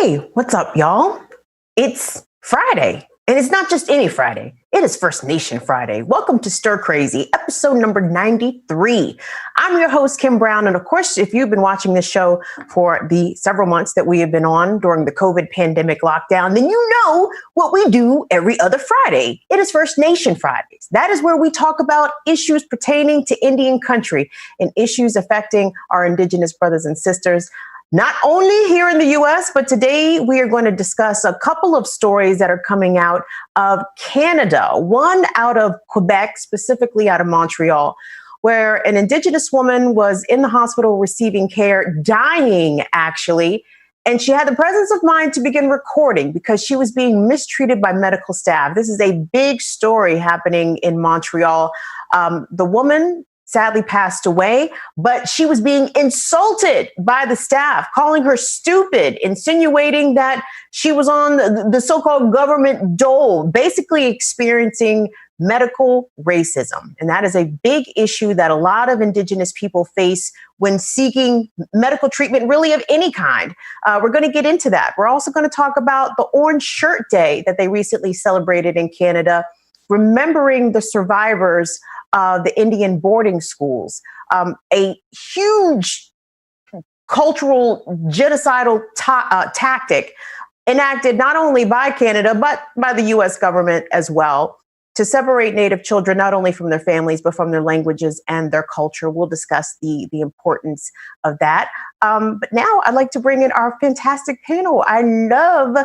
Hey, what's up, y'all? It's Friday, and it's not just any Friday. It is First Nation Friday. Welcome to Stir Crazy, episode number 93. I'm your host, Kim Brown, and of course, if you've been watching this show for the several months that we have been on during the COVID pandemic lockdown, then you know what we do every other Friday. It is First Nation Fridays. That is where we talk about issues pertaining to Indian country and issues affecting our Indigenous brothers and sisters. Not only here in the U.S., but today we are going to discuss a couple of stories that are coming out of Canada, one out of Quebec, specifically out of Montreal, where an Indigenous woman was in the hospital receiving care, dying actually, and she had the presence of mind to begin recording because she was being mistreated by medical staff. This is a big story happening in Montreal. The woman sadly passed away, but she was being insulted by the staff, calling her stupid, insinuating that she was on the so-called government dole, basically experiencing medical racism. And that is a big issue that a lot of Indigenous people face when seeking medical treatment, really of any kind. We're going to get into that. We're also going to talk about the Orange Shirt Day that they recently celebrated in Canada, remembering the survivors of the Indian boarding schools, a huge cultural genocidal tactic enacted not only by Canada, but by the U.S. government as well, to separate Native children, not only from their families, but from their languages and their culture. We'll discuss the importance of that. But now I'd like to bring in our fantastic panel. I love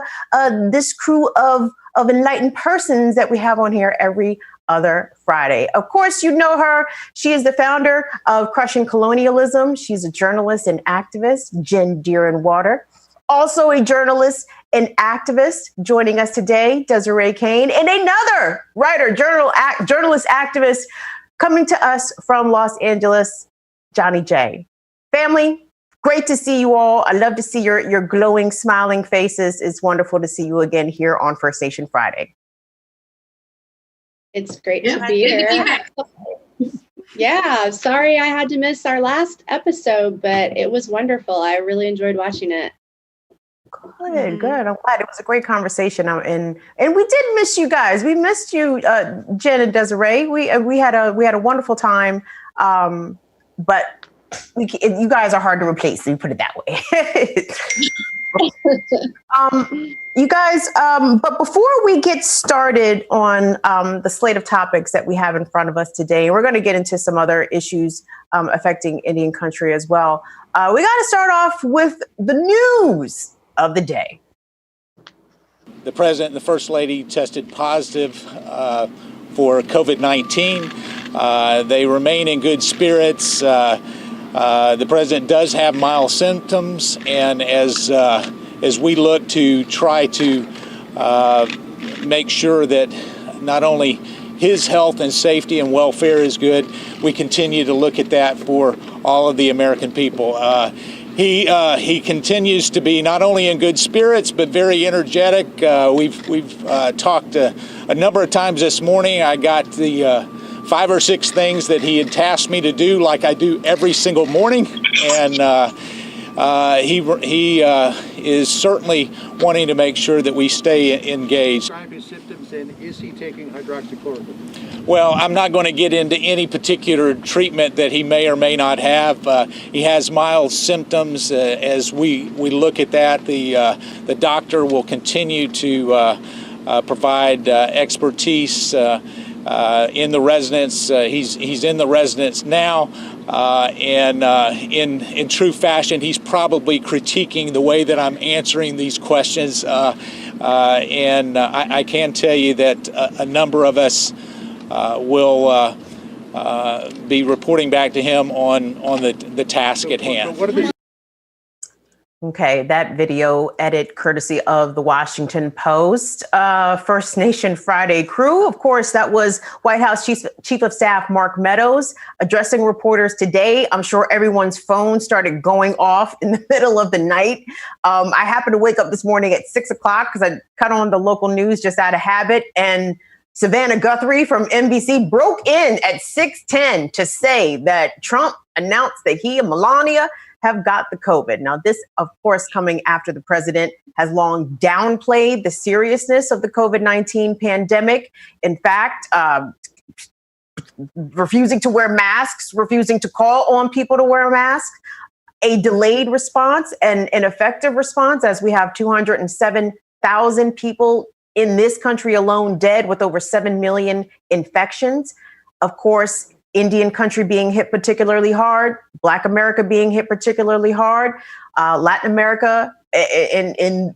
this crew of enlightened persons that we have on here every other Friday. Of course, you know her. She is the founder of Crushing Colonialism. She's a journalist and activist, Jen Deerinwater. Also a journalist and activist joining us today, Desiree Kane, and another writer, journalist, activist coming to us from Los Angeles, Johnnie Jae. Family, great to see you all. I love to see your glowing, smiling faces. It's wonderful to see you again here on First Nation Friday. It's great to be here. Yeah, sorry I had to miss our last episode, but it was wonderful. I really enjoyed watching it. Good. I'm glad. It was a great conversation. And we did miss you guys. We missed you, Jen and Desiree. We had a wonderful time. But you guys are hard to replace. So you put it that way. You guys, but before we get started on the slate of topics that we have in front of us today, we're going to get into some other issues affecting Indian country as well. We got to start off with the news of the day. The president and the first lady tested positive for COVID-19. They remain in good spirits. The president does have mild symptoms, and as we look to try to make sure that not only his health and safety and welfare is good, we continue to look at that for all of the American people. He continues to be not only in good spirits, but very energetic. We've talked a number of times this morning. I got the 5 or 6 things that he had tasked me to do, like I do every single morning, and he is certainly wanting to make sure that we stay engaged. Describe his symptoms, and is he taking hydroxychloroquine? Well, I'm not going to get into any particular treatment that he may or may not have. He has mild symptoms. As we look at that, the doctor will continue to provide expertise in the residence. He's in the residence now, and in true fashion, he's probably critiquing the way that I'm answering these questions. And I can tell you that a number of us will be reporting back to him on the task at hand. Okay, that video edit courtesy of the Washington Post. First Nation Friday crew. Of course, that was White House Chief of Staff Mark Meadows addressing reporters today. I'm sure everyone's phone started going off in the middle of the night. I happened to wake up this morning at 6 o'clock because I cut on the local news just out of habit, and Savannah Guthrie from NBC broke in at 6:10 to say that Trump announced that he and Melania have got the COVID. Now, this, of course, coming after the president has long downplayed the seriousness of the COVID-19 pandemic. In fact, refusing to wear masks, refusing to call on people to wear a mask, a delayed response and an effective response, as we have 207,000 people in this country alone dead with over 7 million infections. Of course, Indian country being hit particularly hard, Black America being hit particularly hard, Latin America, in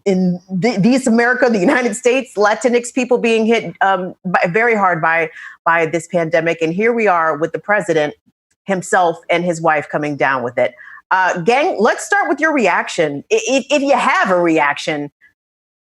this America, the United States, Latinx people being hit very hard by this pandemic. And here we are with the president himself and his wife coming down with it. Gang, let's start with your reaction, if you have a reaction.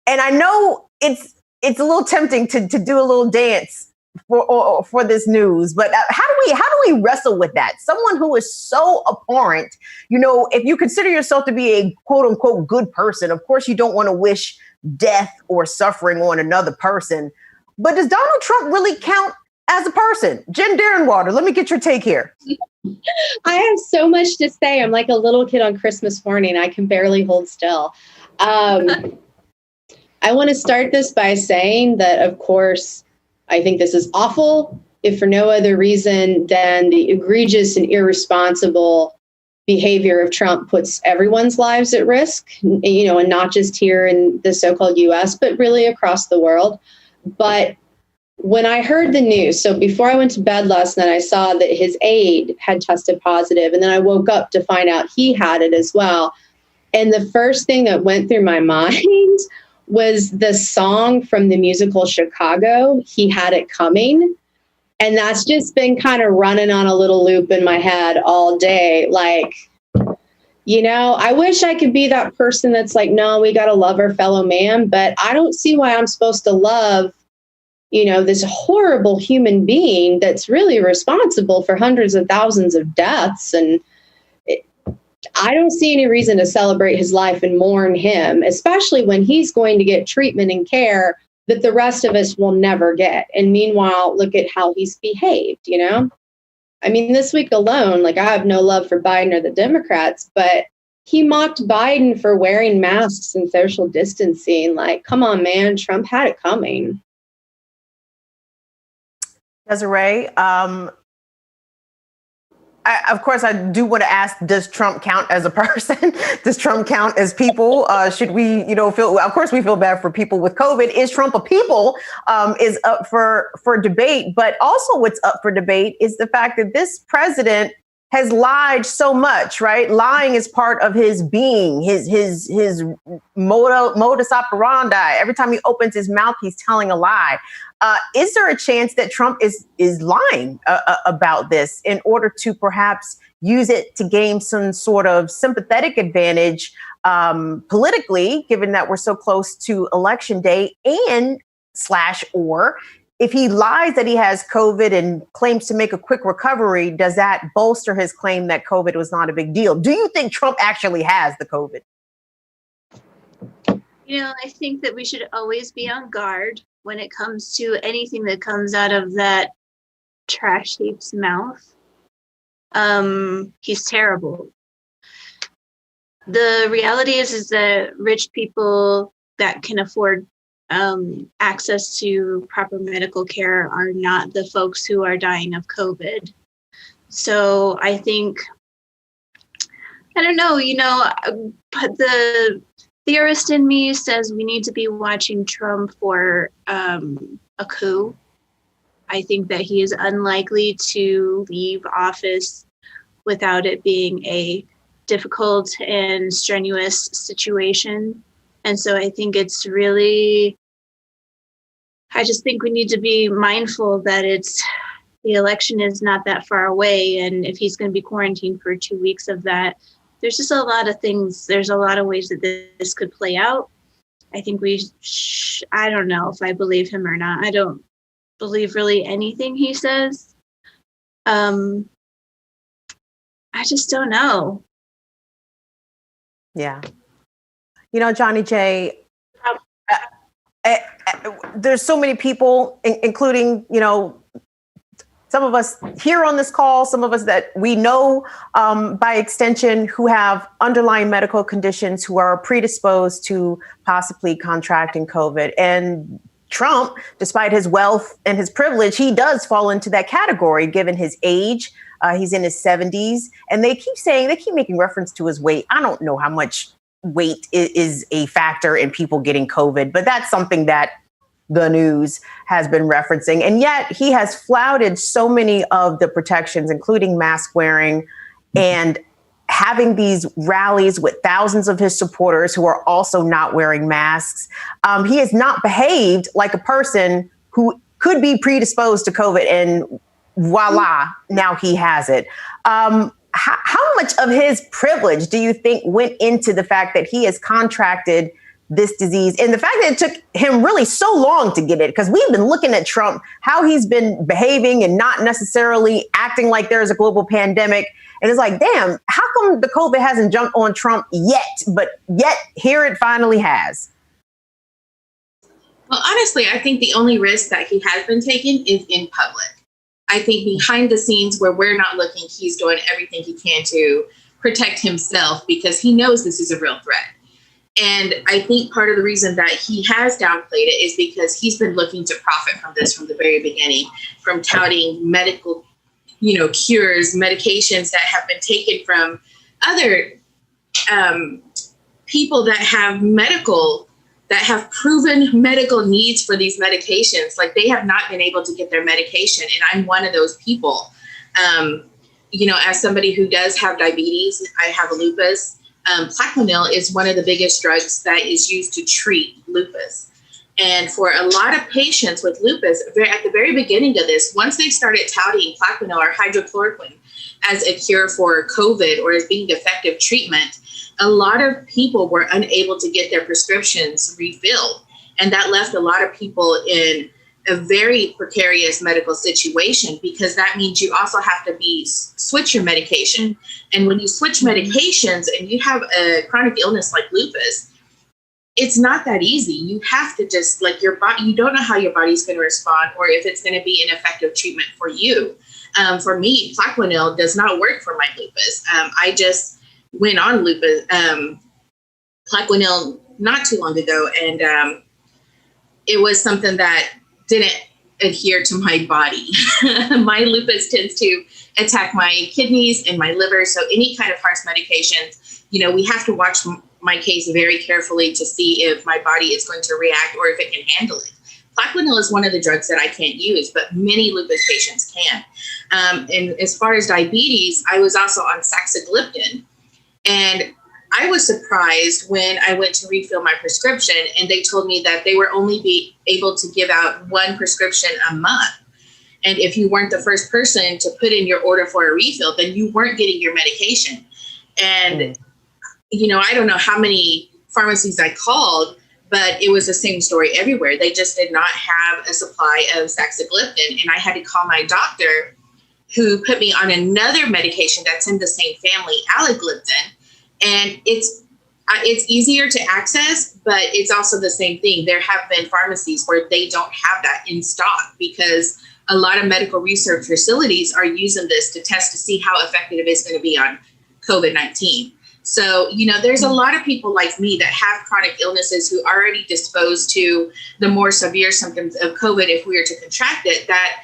And I know it's a little tempting to do a little dance for this news, but how do we wrestle with that? Someone who is so abhorrent, if you consider yourself to be a quote unquote good person, of course you don't want to wish death or suffering on another person. But does Donald Trump really count as a person? Jen Deerinwater, let me get your take here. I have so much to say. I'm like a little kid on Christmas morning. I can barely hold still. I want to start this by saying that, of course, I think this is awful, if for no other reason than the egregious and irresponsible behavior of Trump puts everyone's lives at risk, and not just here in the so-called US, but really across the world. But when I heard the news, so before I went to bed last night, I saw that his aide had tested positive, and then I woke up to find out he had it as well. And the first thing that went through my mind was the song from the musical Chicago, He Had It Coming. And that's just been kind of running on a little loop in my head all day. Like, I wish I could be that person that's like, no, we got to love our fellow man, but I don't see why I'm supposed to love, this horrible human being that's really responsible for hundreds of thousands of deaths. And I don't see any reason to celebrate his life and mourn him, especially when he's going to get treatment and care that the rest of us will never get. And meanwhile, look at how he's behaved, I mean, this week alone, I have no love for Biden or the Democrats, but he mocked Biden for wearing masks and social distancing. Like, come on, man, Trump had it coming. Desiree, of course, I do want to ask, does Trump count as a person? Does Trump count as people? Should we, feel, of course, we feel bad for people with COVID. Is Trump a people is up for debate. But also what's up for debate is the fact that this president has lied so much, right? Lying is part of his being, his modus operandi. Every time he opens his mouth, he's telling a lie. Is there a chance that Trump is lying about this in order to perhaps use it to gain some sort of sympathetic advantage politically, given that we're so close to election day, or if he lies that he has COVID and claims to make a quick recovery, does that bolster his claim that COVID was not a big deal? Do you think Trump actually has the COVID? I think that we should always be on guard when it comes to anything that comes out of that trash heap's mouth. He's terrible. The reality is that rich people that can afford access to proper medical care are not the folks who are dying of COVID. So I think, I don't know, but the theorist in me says we need to be watching Trump for a coup. I think that he is unlikely to leave office without it being a difficult and strenuous situation. And so I think it's really, I just think we need to be mindful that the election is not that far away. And if he's going to be quarantined for 2 weeks of that, there's just a lot of things. There's a lot of ways that this could play out. I think I don't know if I believe him or not. I don't believe really anything he says. I just don't know. Yeah. Johnnie Jae, there's so many people, including, some of us here on this call, some of us that we know by extension who have underlying medical conditions who are predisposed to possibly contracting COVID. And Trump, despite his wealth and his privilege, he does fall into that category given his age. He's in his 70s, and they keep making reference to his weight. I don't know how much weight is a factor in people getting COVID, but that's something that the news has been referencing. And yet he has flouted so many of the protections, including mask wearing and having these rallies with thousands of his supporters who are also not wearing masks. He has not behaved like a person who could be predisposed to COVID, and voila, now he has it. How much of his privilege do you think went into the fact that he has contracted this disease, and the fact that it took him really so long to get it? Because we've been looking at Trump, how he's been behaving and not necessarily acting like there's a global pandemic. And it's like, damn, how come the COVID hasn't jumped on Trump yet? But yet here it finally has. Well, honestly, I think the only risk that he has been taking is in public. I think behind the scenes where we're not looking, he's doing everything he can to protect himself because he knows this is a real threat. And I think part of the reason that he has downplayed it is because he's been looking to profit from this from the very beginning, from touting medical, cures, medications that have been taken from other people that have proven medical needs for these medications. Like, they have not been able to get their medication. And I'm one of those people. As somebody who does have diabetes, I have a lupus. Plaquenil is one of the biggest drugs that is used to treat lupus. And for a lot of patients with lupus, at the very beginning of this, once they started touting Plaquenil or hydrochloroquine as a cure for COVID or as being effective treatment, a lot of people were unable to get their prescriptions refilled. And that left a lot of people in a very precarious medical situation, because that means you also have to switch your medication. And when you switch medications and you have a chronic illness like lupus, it's not that easy. You have to just, like, your body, you don't know how your body's going to respond or if it's going to be an effective treatment for you. For me, Plaquenil does not work for my lupus. I just went on lupus, Plaquenil not too long ago, and it was something that didn't adhere to my body. My lupus tends to attack my kidneys and my liver. So any kind of harsh medications, we have to watch my case very carefully to see if my body is going to react or if it can handle it. Plaquenil is one of the drugs that I can't use, but many lupus patients can. And as far as diabetes, I was also on saxagliptin. And I was surprised when I went to refill my prescription and they told me that they were only be able to give out one prescription a month. And if you weren't the first person to put in your order for a refill, then you weren't getting your medication. And, I don't know how many pharmacies I called, but it was the same story everywhere. They just did not have a supply of saxagliptin. And I had to call my doctor, who put me on another medication that's in the same family, allogliptin. And it's easier to access, but it's also the same thing. There have been pharmacies where they don't have that in stock because a lot of medical research facilities are using this to test to see how effective it's going to be on COVID-19. So, there's a lot of people like me that have chronic illnesses who are already disposed to the more severe symptoms of COVID if we were to contract it, that,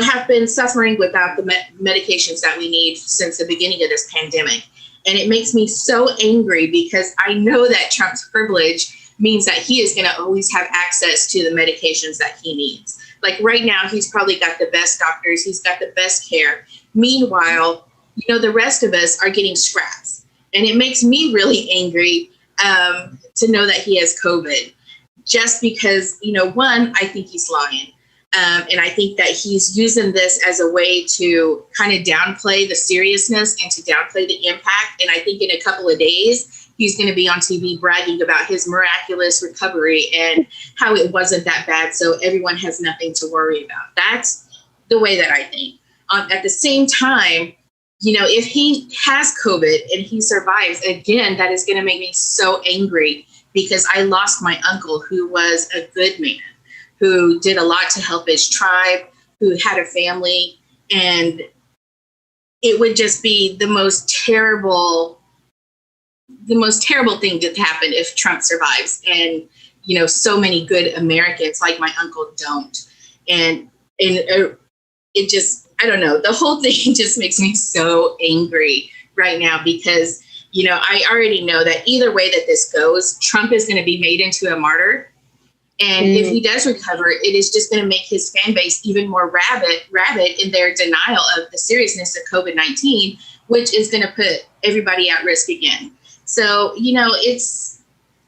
have been suffering without the medications that we need since the beginning of this pandemic. And it makes me so angry because I know that Trump's privilege means that he is going to always have access to the medications that he needs. Like right now, he's probably got the best doctors. He's got the best care. Meanwhile, the rest of us are getting scraps. And it makes me really angry to know that he has COVID just because, one, I think he's lying. And I think that he's using this as a way to kind of downplay the seriousness and to downplay the impact. And I think in a couple of days, he's going to be on TV bragging about his miraculous recovery and how it wasn't that bad. So everyone has nothing to worry about. That's the way that I think. At the same time, if he has COVID and he survives, again, that is going to make me so angry because I lost my uncle who was a good man, who did a lot to help his tribe, who had a family. And it would just be the most terrible thing that happened if Trump survives. And, so many good Americans like my uncle don't. And it just, I don't know, the whole thing just makes me so angry right now because, I already know that either way that this goes, Trump is going to be made into a martyr. And if he does recover, it is just going to make his fan base even more rabid in their denial of the seriousness of COVID-19, which is going to put everybody at risk again. So,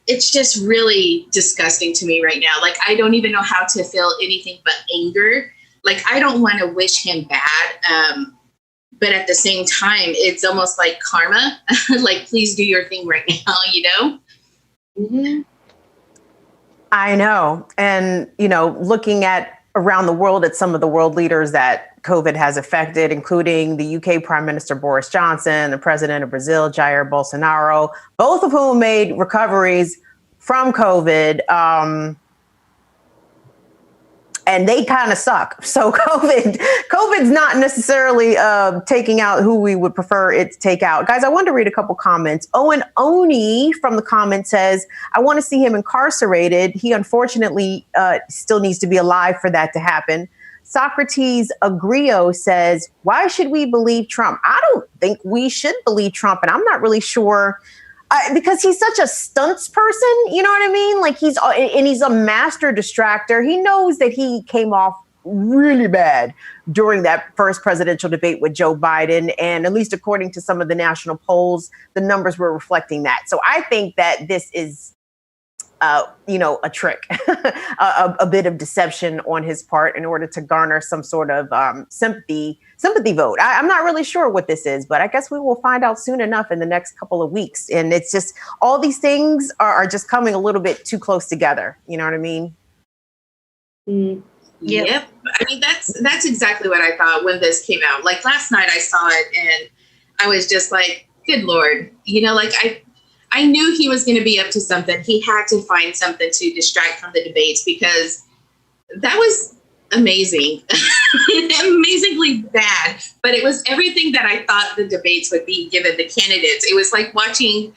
it's just really disgusting to me right now. Like, I don't even know how to feel anything but anger. Like, I don't want to wish him bad. But at the same time, it's almost like karma. Like, please do your thing right now, Mm-hmm. I know. And, looking at around the world at some of the world leaders that COVID has affected, including the UK Prime Minister Boris Johnson, the President of Brazil, Jair Bolsonaro, both of whom made recoveries from COVID. And they kind of suck. So COVID's not necessarily taking out who we would prefer it to take out. Guys, I want to read a couple comments. Owen Oni from the comment says, I want to see him incarcerated. He unfortunately still needs to be alive for that to happen. Socrates Agrio says, why should we believe Trump? I don't think we should believe Trump. And I'm not really sure. Because he's such a stunts person, you know what I mean? Like he's a master distractor. He knows that he came off really bad during that first presidential debate with Joe Biden. And at least according to some of the national polls, the numbers were reflecting that. So I think that this is, a trick, a bit of deception on his part in order to garner some sort of sympathy vote. I'm not really sure what this is, but I guess we will find out soon enough in the next couple of weeks. And it's just all these things are just coming a little bit too close together. You know what I mean? Mm. Yep. I mean, that's exactly what I thought when this came out. Like last night I saw it and I was just like, good Lord, I knew he was going to be up to something. He had to find something to distract from the debates because that was amazing, amazingly bad. But it was everything that I thought the debates would be given the candidates. It was like watching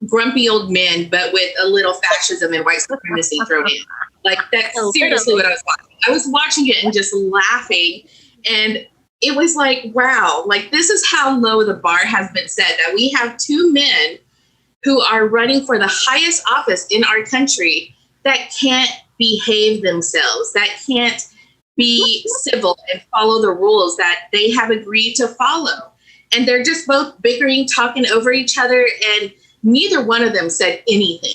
grumpy old men, but with a little fascism and white supremacy thrown in. Like that's seriously what I was watching. I was watching it and just laughing. And it was like, wow, like this is how low the bar has been set, that we have two men who are running for the highest office in our country that can't behave themselves, that can't be civil and follow the rules that they have agreed to follow. And they're just both bickering, talking over each other, and neither one of them said anything.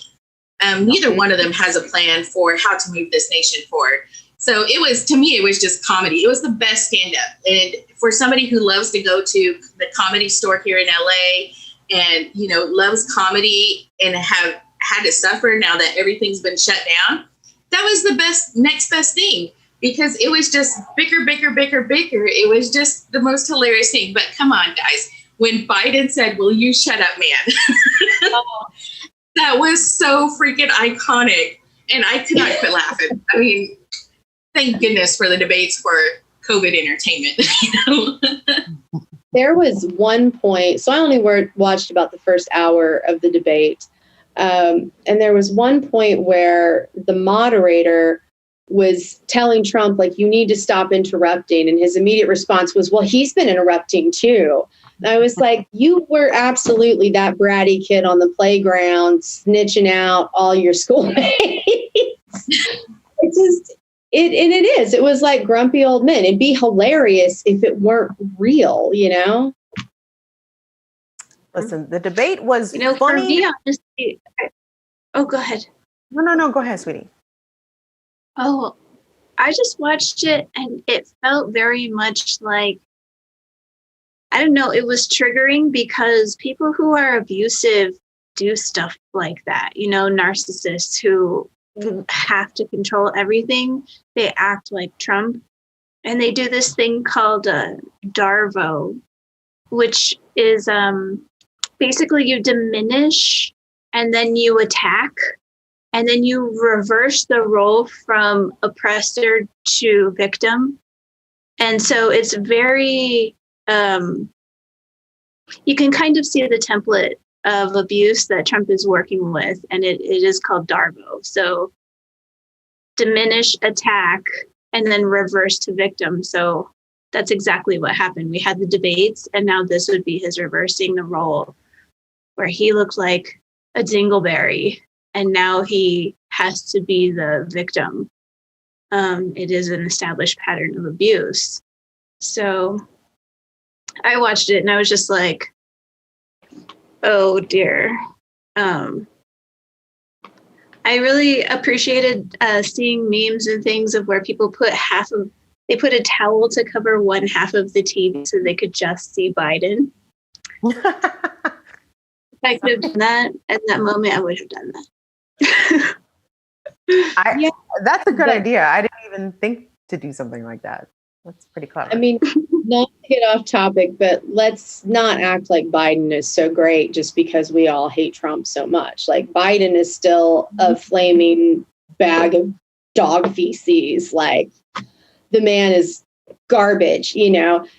Neither one of them has a plan for how to move this nation forward. So to me, it was just comedy. It was the best stand-up. And for somebody who loves to go to the Comedy Store here in LA and, loves comedy and have had to suffer now that everything's been shut down, that was the next best thing, because it was just bicker. It was just the most hilarious thing. But come on, guys, when Biden said, will you shut up, man? That was so freaking iconic. And I could not quit laughing. I mean, thank goodness for the debates for COVID entertainment. There was one point, so I only watched about the first hour of the debate. And there was one point where the moderator was telling Trump, like, you need to stop interrupting. And his immediate response was, well, he's been interrupting too. And I was like, you were absolutely that bratty kid on the playground, snitching out all your schoolmates. It was like grumpy old men. It'd be hilarious if it weren't real, Listen, the debate was funny. For me, honestly, oh, go ahead. No, go ahead, sweetie. Oh, I just watched it and it felt very much like, I don't know, it was triggering because people who are abusive do stuff like that, narcissists who have to control everything. They act like Trump, and they do this thing called Darvo, which is basically you diminish and then you attack and then you reverse the role from oppressor to victim. And so it's very, you can kind of see the template of abuse that Trump is working with, and it is called DARVO. So diminish, attack, and then reverse to victim. So that's exactly what happened. We had the debates, and now this would be his reversing the role, where he looked like a dingleberry, and now he has to be the victim. It is an established pattern of abuse. So I watched it and I was just like, oh dear. I really appreciated seeing memes and things of where people put they put a towel to cover one half of the TV so they could just see Biden. If I could have done that at that moment, I would have done that. That's a good idea. I didn't even think to do something like that. That's pretty clever. I mean, not to get off topic, but let's not act like Biden is so great just because we all hate Trump so much. Like, Biden is still a flaming bag of dog feces. Like, the man is garbage,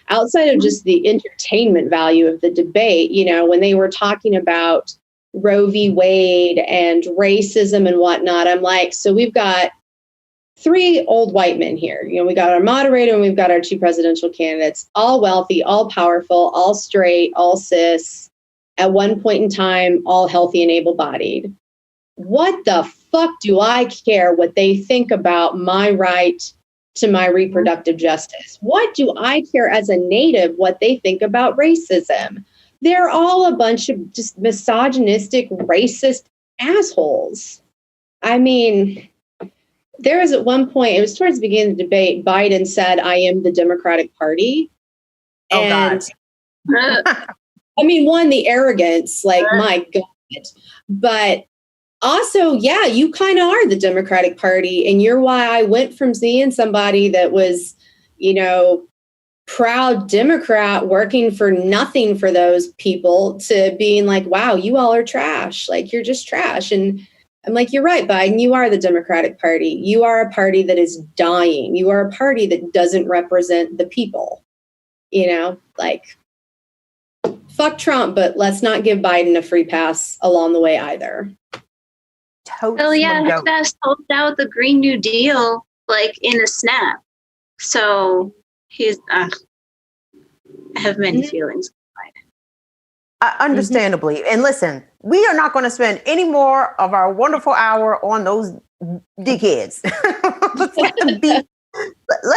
outside of just the entertainment value of the debate. When they were talking about Roe v. Wade and racism and whatnot, I'm like, so we've got 3 old white men here. We got our moderator and we've got our 2 presidential candidates, all wealthy, all powerful, all straight, all cis, at one point in time, all healthy and able-bodied. What the fuck do I care what they think about my right to my reproductive justice? What do I care as a native what they think about racism? They're all a bunch of just misogynistic, racist assholes. I mean, there was at one point, it was towards the beginning of the debate, Biden said, "I am the Democratic Party." And God. I mean, one, the arrogance, like, my God. But also, yeah, you kind of are the Democratic Party. And you're why I went from seeing somebody that was, proud Democrat working for nothing for those people to being like, wow, you all are trash. Like, you're just trash. And I'm like, you're right, Biden, you are the Democratic Party. You are a party that is dying. You are a party that doesn't represent the people. Like, fuck Trump, but let's not give Biden a free pass along the way either. Oh yeah, Fast sold out the Green New Deal like in a snap. So he's I have many feelings. Understandably. And listen, we are not going to spend any more of our wonderful hour on those dickheads.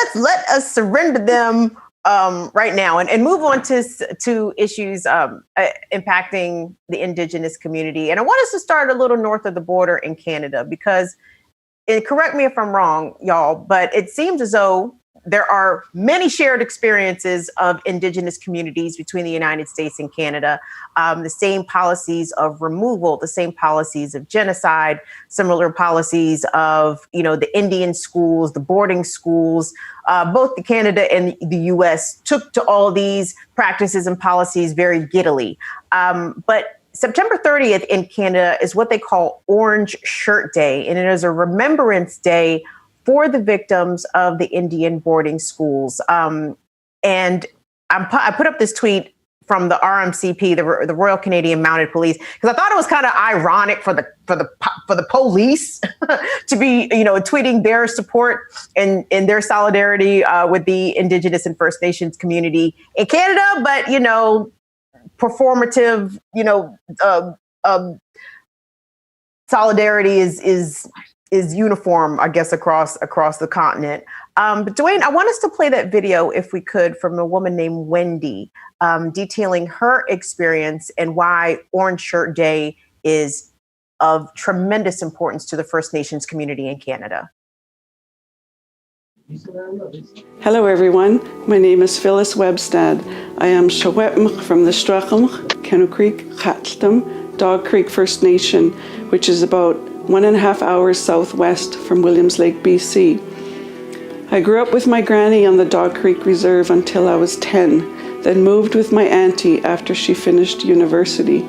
Let us surrender them right now and move on to issues impacting the Indigenous community. And I want us to start a little north of the border in Canada, because, and correct me if I'm wrong, y'all, but it seems as though there are many shared experiences of Indigenous communities between the United States and Canada, the same policies of removal, the same policies of genocide, similar policies of, the Indian schools, the boarding schools. Both Canada and the U.S. took to all these practices and policies very giddily. But September 30th in Canada is what they call Orange Shirt Day, and it is a remembrance day for the victims of the Indian boarding schools. And I put up this tweet from the RMCP, the Royal Canadian Mounted Police, because I thought it was kind of ironic for the police to be, tweeting their support and their solidarity with the Indigenous and First Nations community in Canada, but performative, solidarity is uniform, I guess, across the continent. But Dwayne, I want us to play that video, if we could, from a woman named Wendy, detailing her experience and why Orange Shirt Day is of tremendous importance to the First Nations community in Canada. Hello everyone, my name is Phyllis Webstad. I am Shawetmch from the Strachamch, Kenno Creek, Chatlam, Dog Creek First Nation, which is about 1.5 hours southwest from Williams Lake, BC. I grew up with my granny on the Dog Creek Reserve until I was 10, then moved with my auntie after she finished university.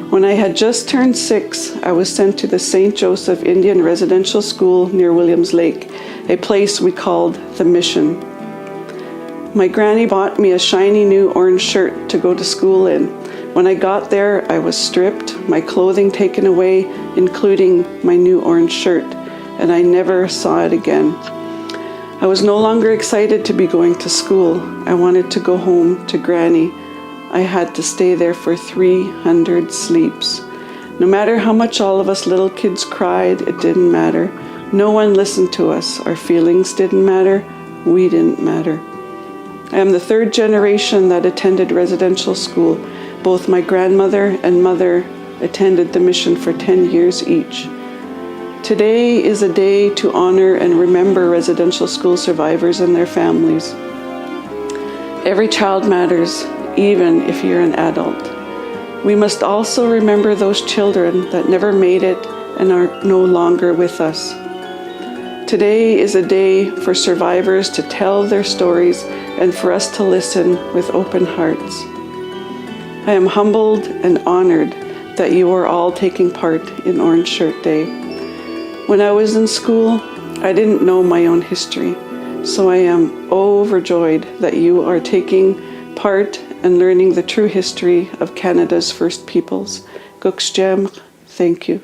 When I had just turned 6, I was sent to the St. Joseph Indian Residential School near Williams Lake, a place we called the Mission. My granny bought me a shiny new orange shirt to go to school in. When I got there, I was stripped, my clothing taken away, including my new orange shirt, and I never saw it again. I was no longer excited to be going to school. I wanted to go home to Granny. I had to stay there for 300 sleeps. No matter how much all of us little kids cried, it didn't matter. No one listened to us. Our feelings didn't matter. We didn't matter. I am the third generation that attended residential school. Both my grandmother and mother attended the mission for 10 years each. Today is a day to honor and remember residential school survivors and their families. Every child matters, even if you're an adult. We must also remember those children that never made it and are no longer with us. Today is a day for survivors to tell their stories and for us to listen with open hearts. I am humbled and honored that you are all taking part in Orange Shirt Day. When I was in school, I didn't know my own history, so I am overjoyed that you are taking part and learning the true history of Canada's First Peoples. Guksjem, thank you.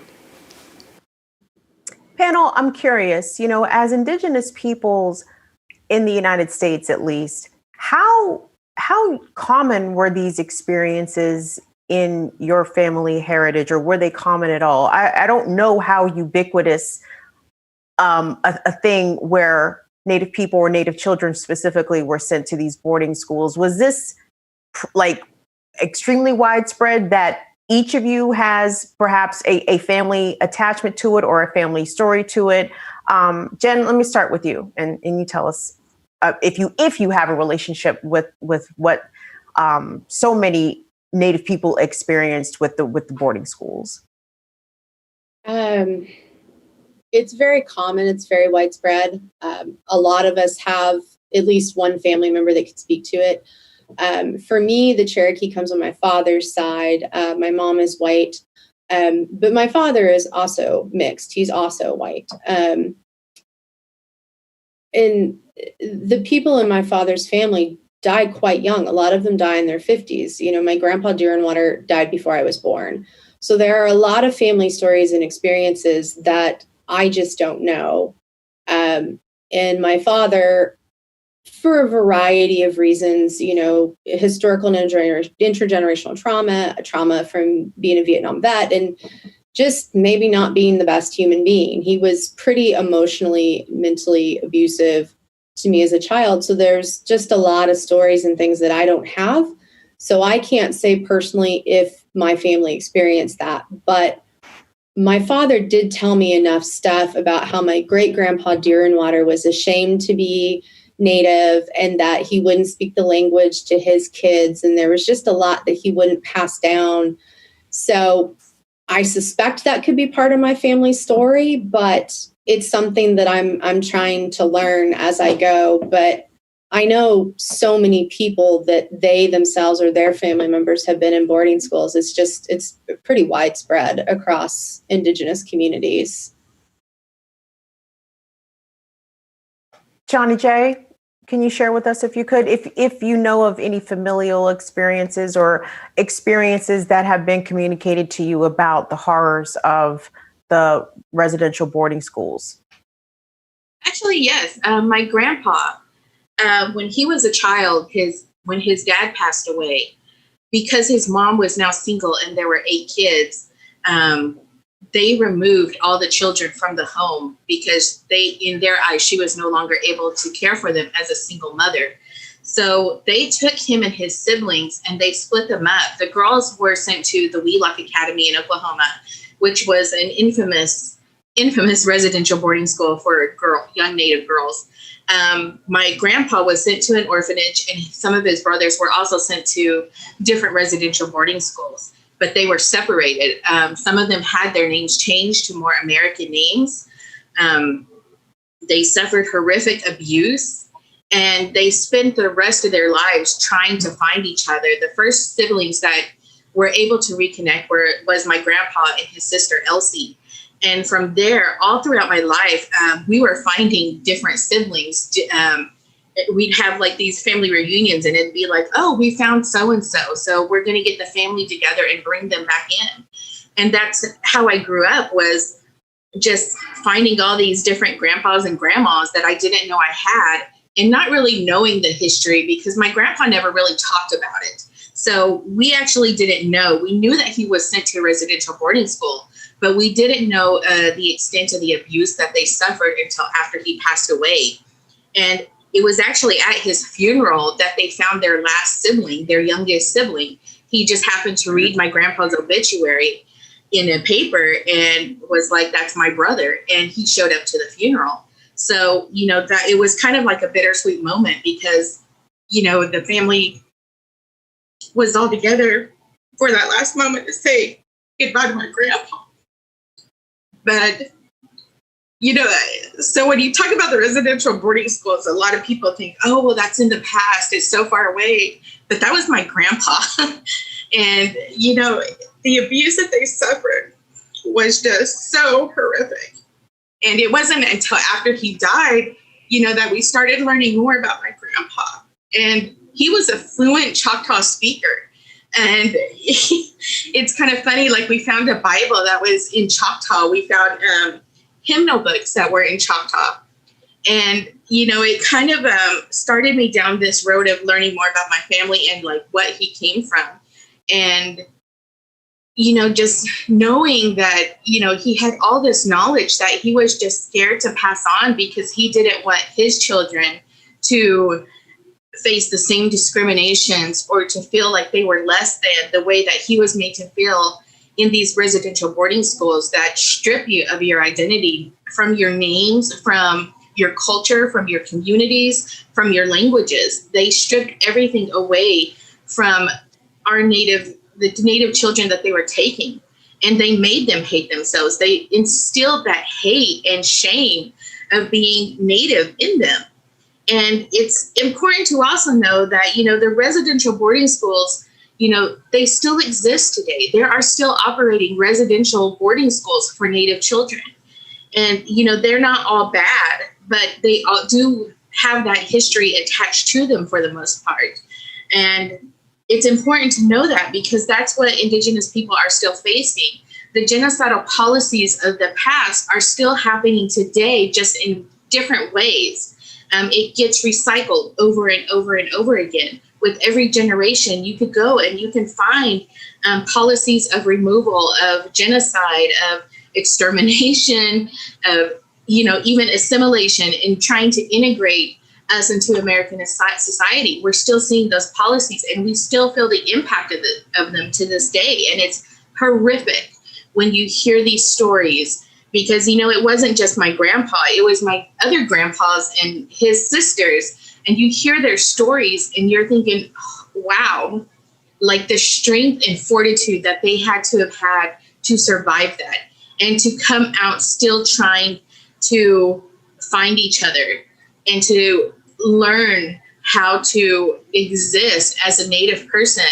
Panel, I'm curious, as Indigenous peoples in the United States, at least, how common were these experiences in your family heritage, or were they common at all? I don't know how ubiquitous a thing where Native people or Native children specifically were sent to these boarding schools. Was this extremely widespread that each of you has perhaps a family attachment to it or a family story to it? Jen, let me start with you, and you tell us if you have a relationship with what so many Native people experienced with the boarding schools. It's very common. It's very widespread. A lot of us have at least one family member that could speak to it. For me, the Cherokee comes on my father's side. My mom is white, but my father is also mixed. He's also white. And the people in my father's family died quite young. A lot of them die in their 50s. My grandpa Deerinwater died before I was born. So there are a lot of family stories and experiences that I just don't know. And my father, for a variety of reasons, historical and intergenerational trauma from being a Vietnam vet, and just maybe not being the best human being. He was pretty emotionally, mentally abusive to me as a child. So there's just a lot of stories and things that I don't have. So I can't say personally if my family experienced that. But my father did tell me enough stuff about how my great-grandpa Deerinwater was ashamed to be Native and that he wouldn't speak the language to his kids. And there was just a lot that he wouldn't pass down. So I suspect that could be part of my family story, but it's something that I'm trying to learn as I go. But I know so many people that they themselves or their family members have been in boarding schools. It's pretty widespread across Indigenous communities. Johnnie Jae, can you share with us, if you could, if you know of any familial experiences or experiences that have been communicated to you about the horrors of the residential boarding schools? Actually, yes. My grandpa, when he was a child, when his dad passed away, because his mom was now single and there were 8 kids, they removed all the children from the home because in their eyes, she was no longer able to care for them as a single mother. So they took him and his siblings and they split them up. The girls were sent to the Miwok Academy in Oklahoma, which was an infamous residential boarding school for young Native girls. My grandpa was sent to an orphanage, and some of his brothers were also sent to different residential boarding schools, but they were separated. Some of them had their names changed to more American names. They suffered horrific abuse, and they spent the rest of their lives trying to find each other. The first siblings that were able to reconnect was my grandpa and his sister Elsie. And from there, all throughout my life, we were finding different siblings we'd have like these family reunions, and it'd be like, oh, we found so-and-so, so we're going to get the family together and bring them back in. And that's how I grew up, was just finding all these different grandpas and grandmas that I didn't know I had, and not really knowing the history because my grandpa never really talked about it. So we actually didn't know. We knew that he was sent to residential boarding school, but we didn't know the extent of the abuse that they suffered until after he passed away. And it was actually at his funeral that they found their last sibling, their youngest sibling. He just happened to read my grandpa's obituary in a paper and was like, that's my brother. And he showed up to the funeral. So, you know, that it was kind of like a bittersweet moment because, you know, the family was all together for that last moment to say goodbye to my grandpa. But, you know, so when you talk about the residential boarding schools, a lot of people think, oh, well, that's in the past. It's so far away. But that was my grandpa. And, you know, the abuse that they suffered was just so horrific. And it wasn't until after he died, you know, that we started learning more about my grandpa. And he was a fluent Choctaw speaker. And it's kind of funny, like we found a Bible that was in Choctaw. We found hymnal books that were in Choctaw. And, you know, it kind of started me down this road of learning more about my family and like what he came from. And, you know, just knowing that, you know, he had all this knowledge that he was just scared to pass on because he didn't want his children to face the same discriminations or to feel like they were less than the way that he was made to feel in these residential boarding schools that strip you of your identity, from your names, from your culture, from your communities, from your languages. They stripped everything away from the native children that they were taking, and they made them hate themselves. They instilled that hate and shame of being native in them. And it's important to also know that, you know, the residential boarding schools, you know, they still exist today. There are still operating residential boarding schools for Native children. And, you know, they're not all bad, but they all do have that history attached to them for the most part. And it's important to know that because that's what Indigenous people are still facing. The genocidal policies of the past are still happening today, just in different ways. It gets recycled over and over and over again. With every generation, you could go and you can find policies of removal, of genocide, of extermination, of, you know, even assimilation, and trying to integrate us into American society. We're still seeing those policies, and we still feel the impact of them to this day. And it's horrific when you hear these stories. Because, you know, it wasn't just my grandpa, it was my other grandpas and his sisters. And you hear their stories and you're thinking, oh, wow, like the strength and fortitude that they had to survive that and to come out still trying to find each other and to learn how to exist as a Native person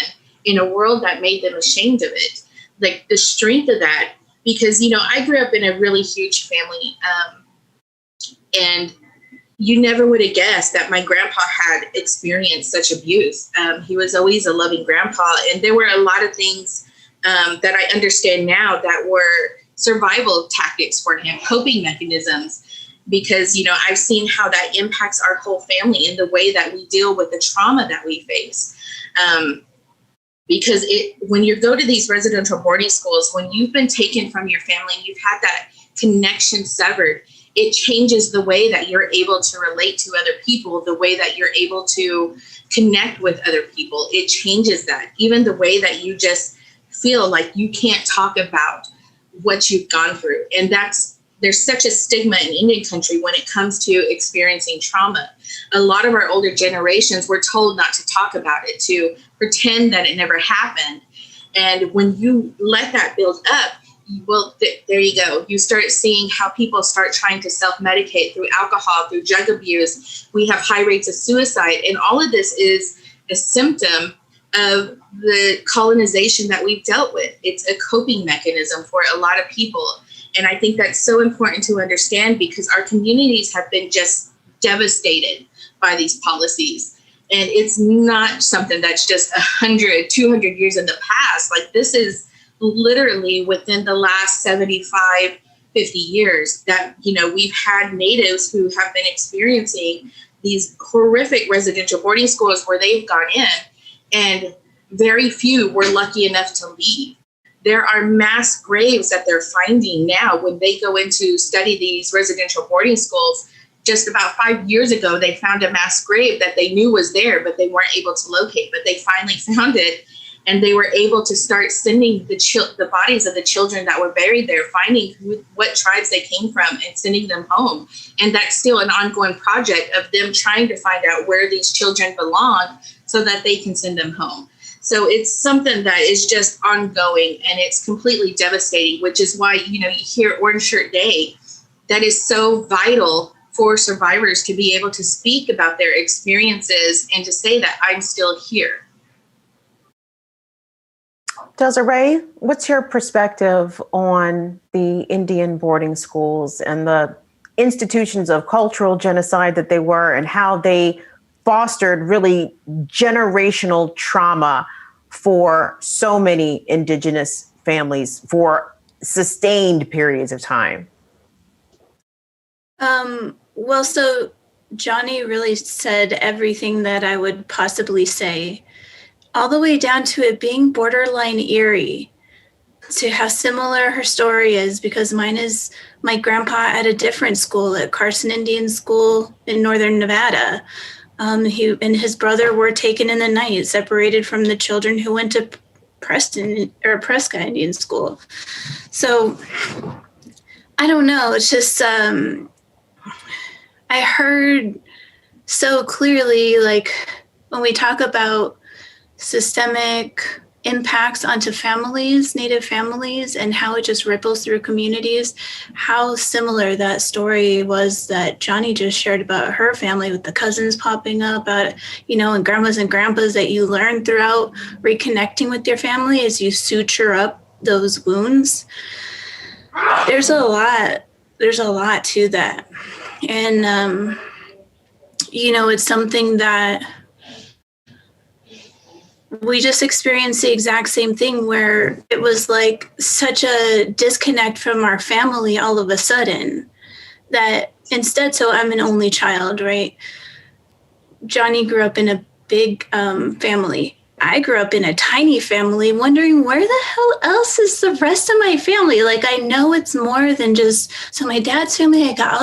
in a world that made them ashamed of it. Like the strength of that. Because, you know, I grew up in a really huge family, and you never would have guessed that my grandpa had experienced such abuse. He was always a loving grandpa, and there were a lot of things that I understand now that were survival tactics for him, coping mechanisms, because, you know, I've seen how that impacts our whole family in the way that we deal with the trauma that we face. Because when you go to these residential boarding schools, when you've been taken from your family, you've had that connection severed, it changes the way that you're able to relate to other people, the way that you're able to connect with other people. It changes that. Even the way that you just feel like you can't talk about what you've gone through. And there's such a stigma in Indian country when it comes to experiencing trauma. A lot of our older generations were told not to talk about it, to pretend that it never happened. And when you let that build up, well, there you go. You start seeing how people start trying to self-medicate through alcohol, through drug abuse. We have high rates of suicide. And all of this is a symptom of the colonization that we've dealt with. It's a coping mechanism for a lot of people. And I think that's so important to understand because our communities have been just devastated by these policies. And it's not something that's just 100, 200 years in the past. Like, this is literally within the last 75, 50 years that, we've had natives who have been experiencing these horrific residential boarding schools where they've gone in, and very few were lucky enough to leave. There are mass graves that they're finding now when they go in to study these residential boarding schools. Just about 5 years ago, they found a mass grave that they knew was there, but they weren't able to locate. But they finally found it, and they were able to start sending the bodies of the children that were buried there, finding what tribes they came from and sending them home. And that's still an ongoing project of them trying to find out where these children belong so that they can send them home. So it's something that is just ongoing, and it's completely devastating, which is why, you hear Orange Shirt Day. That is so vital for survivors to be able to speak about their experiences and to say that I'm still here. Desiree, what's your perspective on the Indian boarding schools and the institutions of cultural genocide that they were, and how they fostered really generational trauma for so many Indigenous families for sustained periods of time? Well, so Johnnie really said everything that I would possibly say, all the way down to it being borderline eerie, to how similar her story is, because mine is my grandpa at a different school, at Carson Indian School in Northern Nevada. He and his brother were taken in the night, separated from the children who went to Prescott Indian School. So I don't know. It's just, I heard so clearly, like, when we talk about systemic impacts onto families, Native families, and how it just ripples through communities, how similar that story was that Johnnie just shared about her family, with the cousins popping up, and grandmas and grandpas, that you learn throughout reconnecting with your family as you suture up those wounds. There's a lot to that. And, it's something that we just experienced the exact same thing, where it was like such a disconnect from our family all of a sudden, that instead, so I'm an only child, right? Johnnie grew up in a big family. I grew up in a tiny family, wondering where the hell else is the rest of my family? Like, I know it's more than just, so my dad's family, I got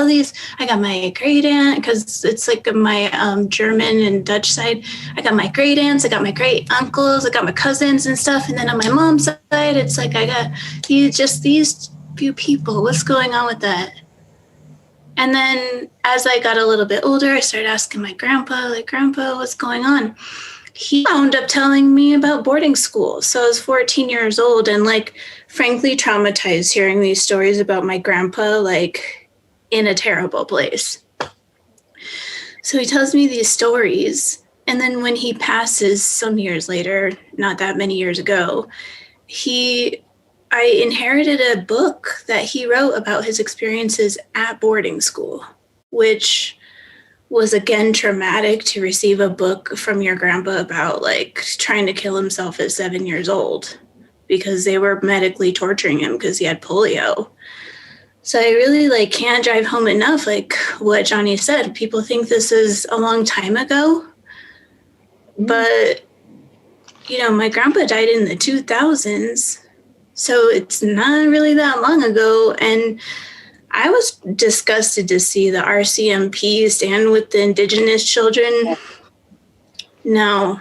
my great aunt, because it's like my German and Dutch side. I got my great aunts, I got my great uncles, I got my cousins and stuff. And then on my mom's side, it's like, I got these few people. What's going on with that? And then as I got a little bit older, I started asking my grandpa, Grandpa, what's going on? He wound up telling me about boarding school. So I was 14 years old and, frankly traumatized hearing these stories about my grandpa, in a terrible place. So he tells me these stories. And then when he passes some years later, not that many years ago, I inherited a book that he wrote about his experiences at boarding school, which was again traumatic to receive a book from your grandpa about trying to kill himself at 7 years old because they were medically torturing him because he had polio. So I really can't drive home enough what Johnnie said. People think this is a long time ago, but my grandpa died in the 2000s, so it's not really that long ago. And I was disgusted to see the RCMP stand with the Indigenous children. No.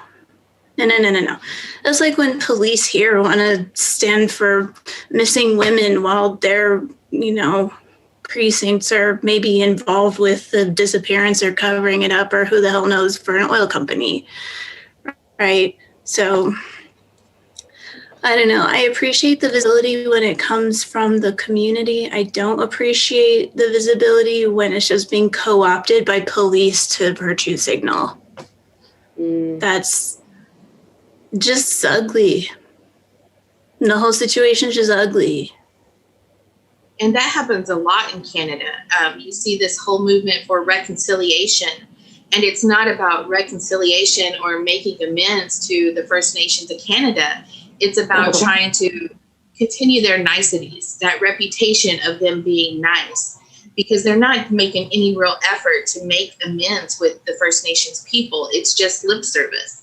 That's like when police here want to stand for missing women while their, precincts are maybe involved with the disappearance or covering it up, or who the hell knows, for an oil company, right? So I don't know. I appreciate the visibility when it comes from the community. I don't appreciate the visibility when it's just being co-opted by police to virtue signal. That's just ugly. The whole situation's just ugly. And that happens a lot in Canada. You see this whole movement for reconciliation. And it's not about reconciliation or making amends to the First Nations of Canada. It's about trying to continue their niceties, that reputation of them being nice, because they're not making any real effort to make amends with the First Nations people. It's just lip service.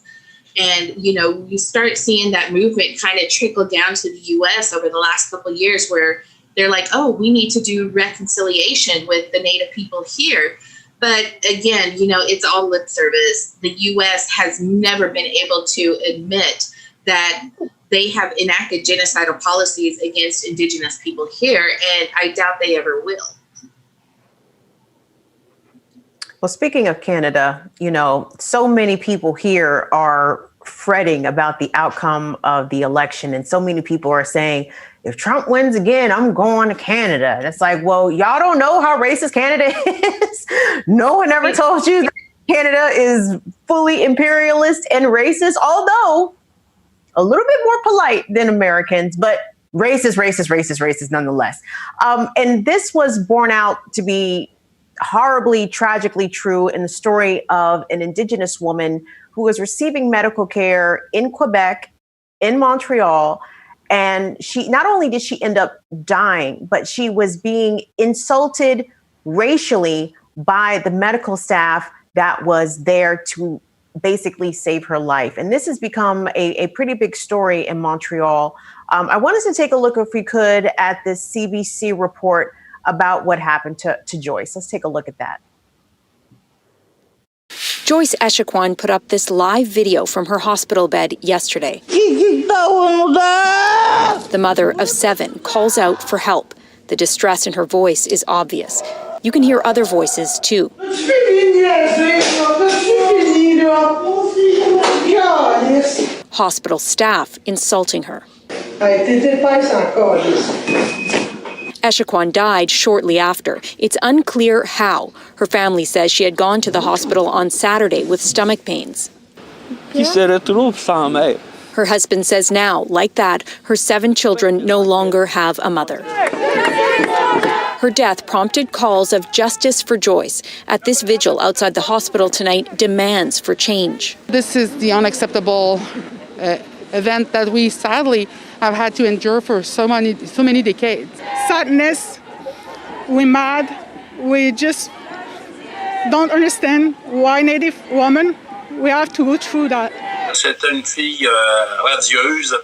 And, you start seeing that movement kind of trickle down to the US over the last couple of years, where they're like, oh, we need to do reconciliation with the Native people here. But again, it's all lip service. The US has never been able to admit that they have enacted genocidal policies against Indigenous people here, and I doubt they ever will. Well, speaking of Canada, so many people here are fretting about the outcome of the election. And so many people are saying, if Trump wins again, I'm going to Canada. And it's like, well, y'all don't know how racist Canada is. No one ever told you that Canada is fully imperialist and racist, although a little bit more polite than Americans, but racist nonetheless. And this was borne out to be horribly, tragically true in the story of an Indigenous woman who was receiving medical care in Quebec, in Montreal. And she, not only did she end up dying, but she was being insulted racially by the medical staff that was there to basically save her life. And this has become a pretty big story in Montreal. I want us to take a look, if we could, at this CBC report about what happened to Joyce. Let's take a look at that. Joyce Echaquan put up this live video from her hospital bed yesterday. The mother of 7 calls out for help. The distress in her voice is obvious. You can hear other voices too. Hospital staff insulting her. Echaquan died shortly after. It's unclear how. Her family says she had gone to the hospital on Saturday with stomach pains. Her husband says now, like that, her 7 children no longer have a mother. Her death prompted calls of justice for Joyce. At this vigil outside the hospital tonight, demands for change. This is the unacceptable event that we sadly have had to endure for so many decades. Sadness, we're mad, we just don't understand why Native women, we have to go through that.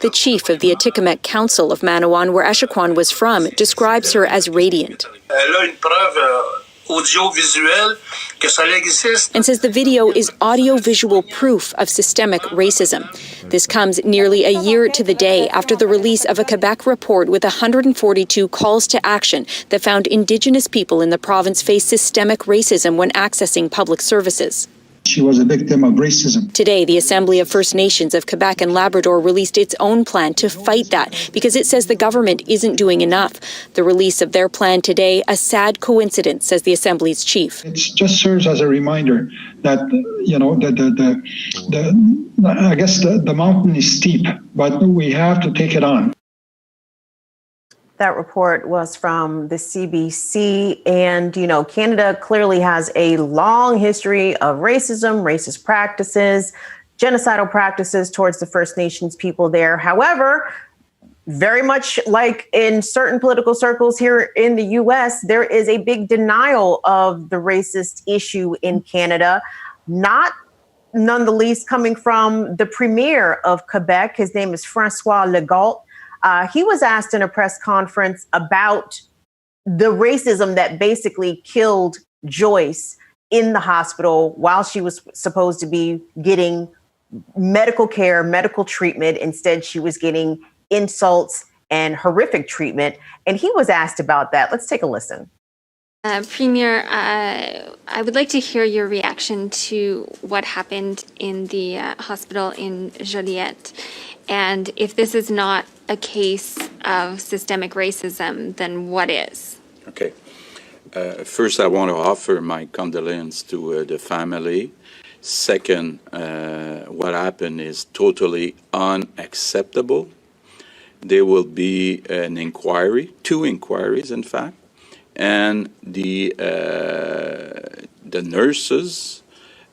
The chief of the Atikamekw Council of Manawan, where Echaquan was from, describes her as radiant. And says the video is audio-visual proof of systemic racism. This comes nearly a year to the day after the release of a Quebec report with 142 calls to action that found Indigenous people in the province face systemic racism when accessing public services. She was a victim of racism. Today, the Assembly of First Nations of Quebec and Labrador released its own plan to fight that because it says the government isn't doing enough. The release of their plan today, a sad coincidence, says the Assembly's chief. It just serves as a reminder that, I guess the mountain is steep, but we have to take it on. That report was from the CBC. And, Canada clearly has a long history of racism, racist practices, genocidal practices towards the First Nations people there. However, very much like in certain political circles here in the US, there is a big denial of the racist issue in Canada, not none the least coming from the Premier of Quebec. His name is François Legault. He was asked in a press conference about the racism that basically killed Joyce in the hospital while she was supposed to be getting medical care, medical treatment. Instead, she was getting insults and horrific treatment. And he was asked about that. Let's take a listen. Premier, I would like to hear your reaction to what happened in the hospital in Joliette. And if this is not a case of systemic racism, then what is? Okay. First, I want to offer my condolences to the family. Second, what happened is totally unacceptable. There will be an inquiry, 2 inquiries, in fact. And the nurses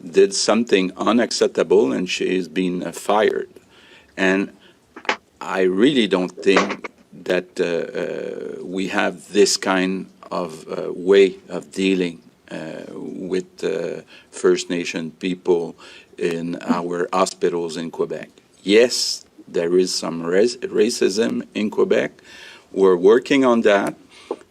did something unacceptable and she is being fired. And I really don't think that we have this kind of way of dealing with First Nation people in our hospitals in Quebec. Yes, there is some racism in Quebec. We're working on that.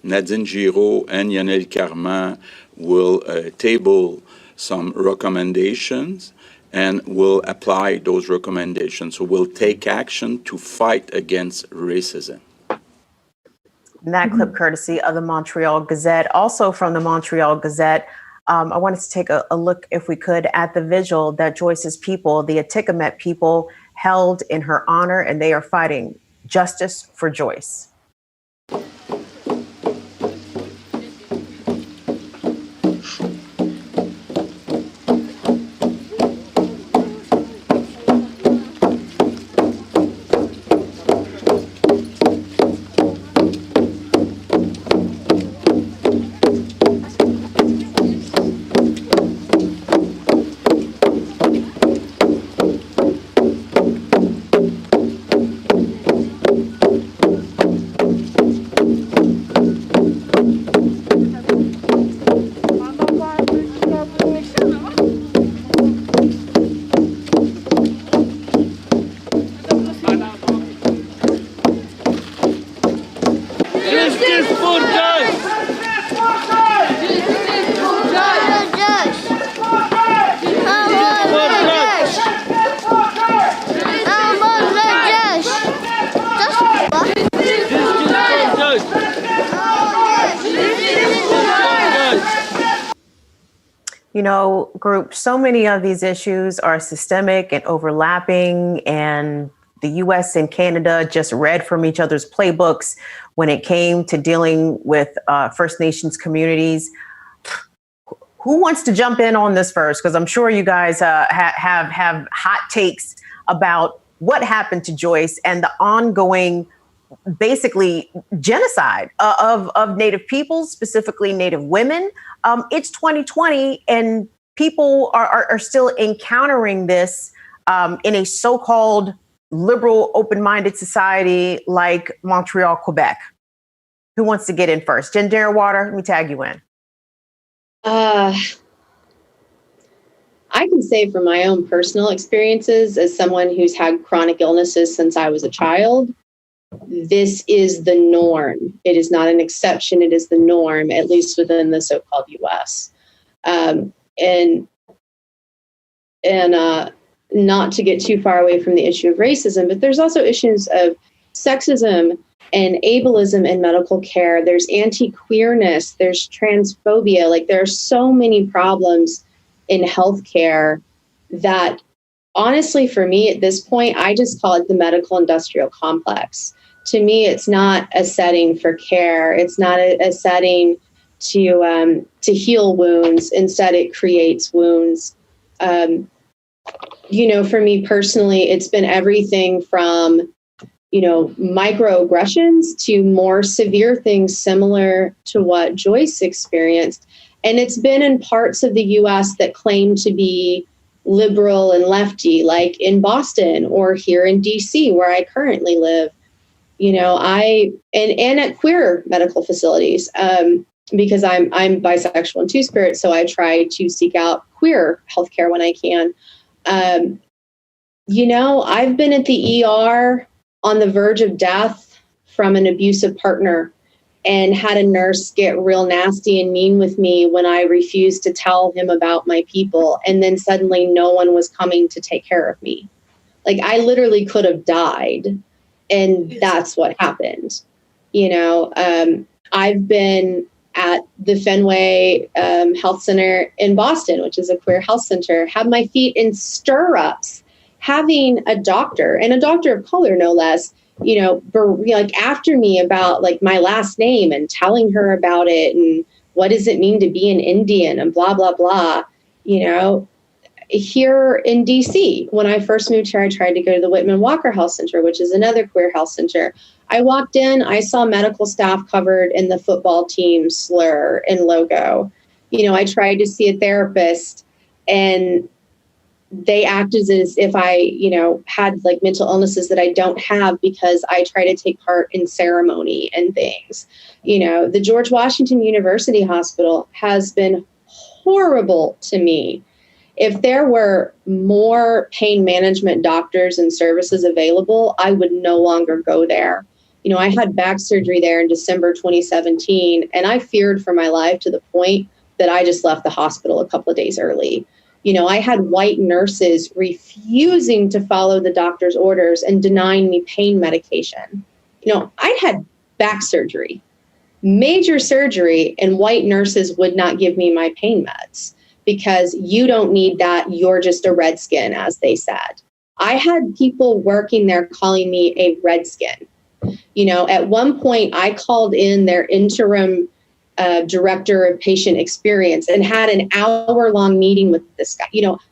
Nadine Giraud and Yanel Carman will table some recommendations and will apply those recommendations. So we'll take action to fight against racism. And that clip courtesy of the Montreal Gazette. Also from the Montreal Gazette, I wanted to take a look, if we could, at the vigil that Joyce's people, the Atikamekw people, held in her honor, and they are fighting justice for Joyce. You know, group, so many of these issues are systemic and overlapping, and the US and Canada just read from each other's playbooks when it came to dealing with First Nations communities. Who wants to jump in on this first? Because I'm sure you guys have hot takes about what happened to Joyce and the ongoing, basically, genocide of Native peoples, specifically Native women. It's 2020, and people are still encountering this in a so-called liberal, open-minded society like Montreal, Quebec. Who wants to get in first? Jen Deerinwater, let me tag you in. I can say from my own personal experiences as someone who's had chronic illnesses since I was a child, this is the norm. It is not an exception. It is the norm, at least within the so-called US. And not to get too far away from the issue of racism, but there's also issues of sexism and ableism in medical care. There's anti-queerness, there's transphobia. Like, there are so many problems in healthcare that, honestly, for me at this point, I just call it the medical industrial complex. To me, it's not a setting for care. It's not a setting to heal wounds. Instead, it creates wounds. You know, for me personally, it's been everything from, you know, microaggressions to more severe things similar to what Joyce experienced. And it's been in parts of the US that claim to be liberal and lefty, like in Boston or here in DC, where I currently live. You know, and at queer medical facilities, because I'm bisexual and two-spirit, so I try to seek out queer healthcare when I can. You know, I've been at the ER on the verge of death from an abusive partner and had a nurse get real nasty and mean with me when I refused to tell him about my people. And then suddenly no one was coming to take care of me. Like, I literally could have died. And that's what happened. You know, I've been at the Fenway Health Center in Boston, which is a queer health center, have my feet in stirrups, having a doctor, and a doctor of color, no less, you know, like after me about like my last name and telling her about it and what does it mean to be an Indian and blah, blah, blah. You know, here in DC, when I first moved here, I tried to go to the Whitman Walker Health Center, which is another queer health center. I walked in, I saw medical staff covered in the football team slur and logo. You know, I tried to see a therapist, and they act as if I, had like mental illnesses that I don't have because I try to take part in ceremony and things. The George Washington University Hospital has been horrible to me. If there were more pain management doctors and services available, I would no longer go there. I had back surgery there in December 2017, and I feared for my life to the point that I just left the hospital a couple of days early. I had white nurses refusing to follow the doctor's orders and denying me pain medication. I had back surgery, major surgery, and white nurses would not give me my pain meds because you don't need that. You're just a redskin, as they said. I had people working there calling me a redskin. At one point I called in their interim director of patient experience and had an hour-long meeting with this guy.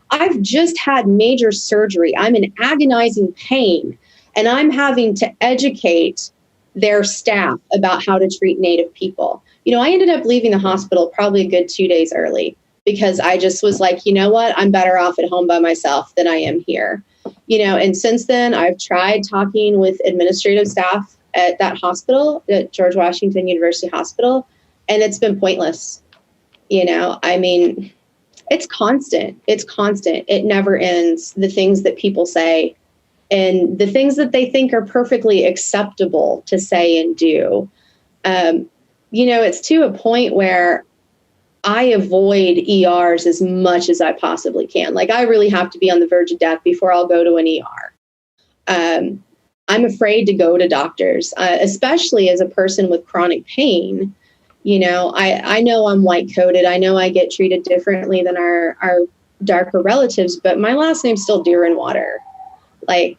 I've just had major surgery. I'm in agonizing pain, and I'm having to educate their staff about how to treat Native people. I ended up leaving the hospital probably a good 2 days early because I just was like, you know what? I'm better off at home by myself than I am here. And since then, I've tried talking with administrative staff at that hospital, at George Washington University Hospital, and it's been pointless. It's constant. It's constant. It never ends. The things that people say and the things that they think are perfectly acceptable to say and do. It's to a point where I avoid ERs as much as I possibly can. Like, I really have to be on the verge of death before I'll go to an ER. I'm afraid to go to doctors, especially as a person with chronic pain. I know I'm white coated. I know I get treated differently than our darker relatives, but my last name's still Deerinwater. Like,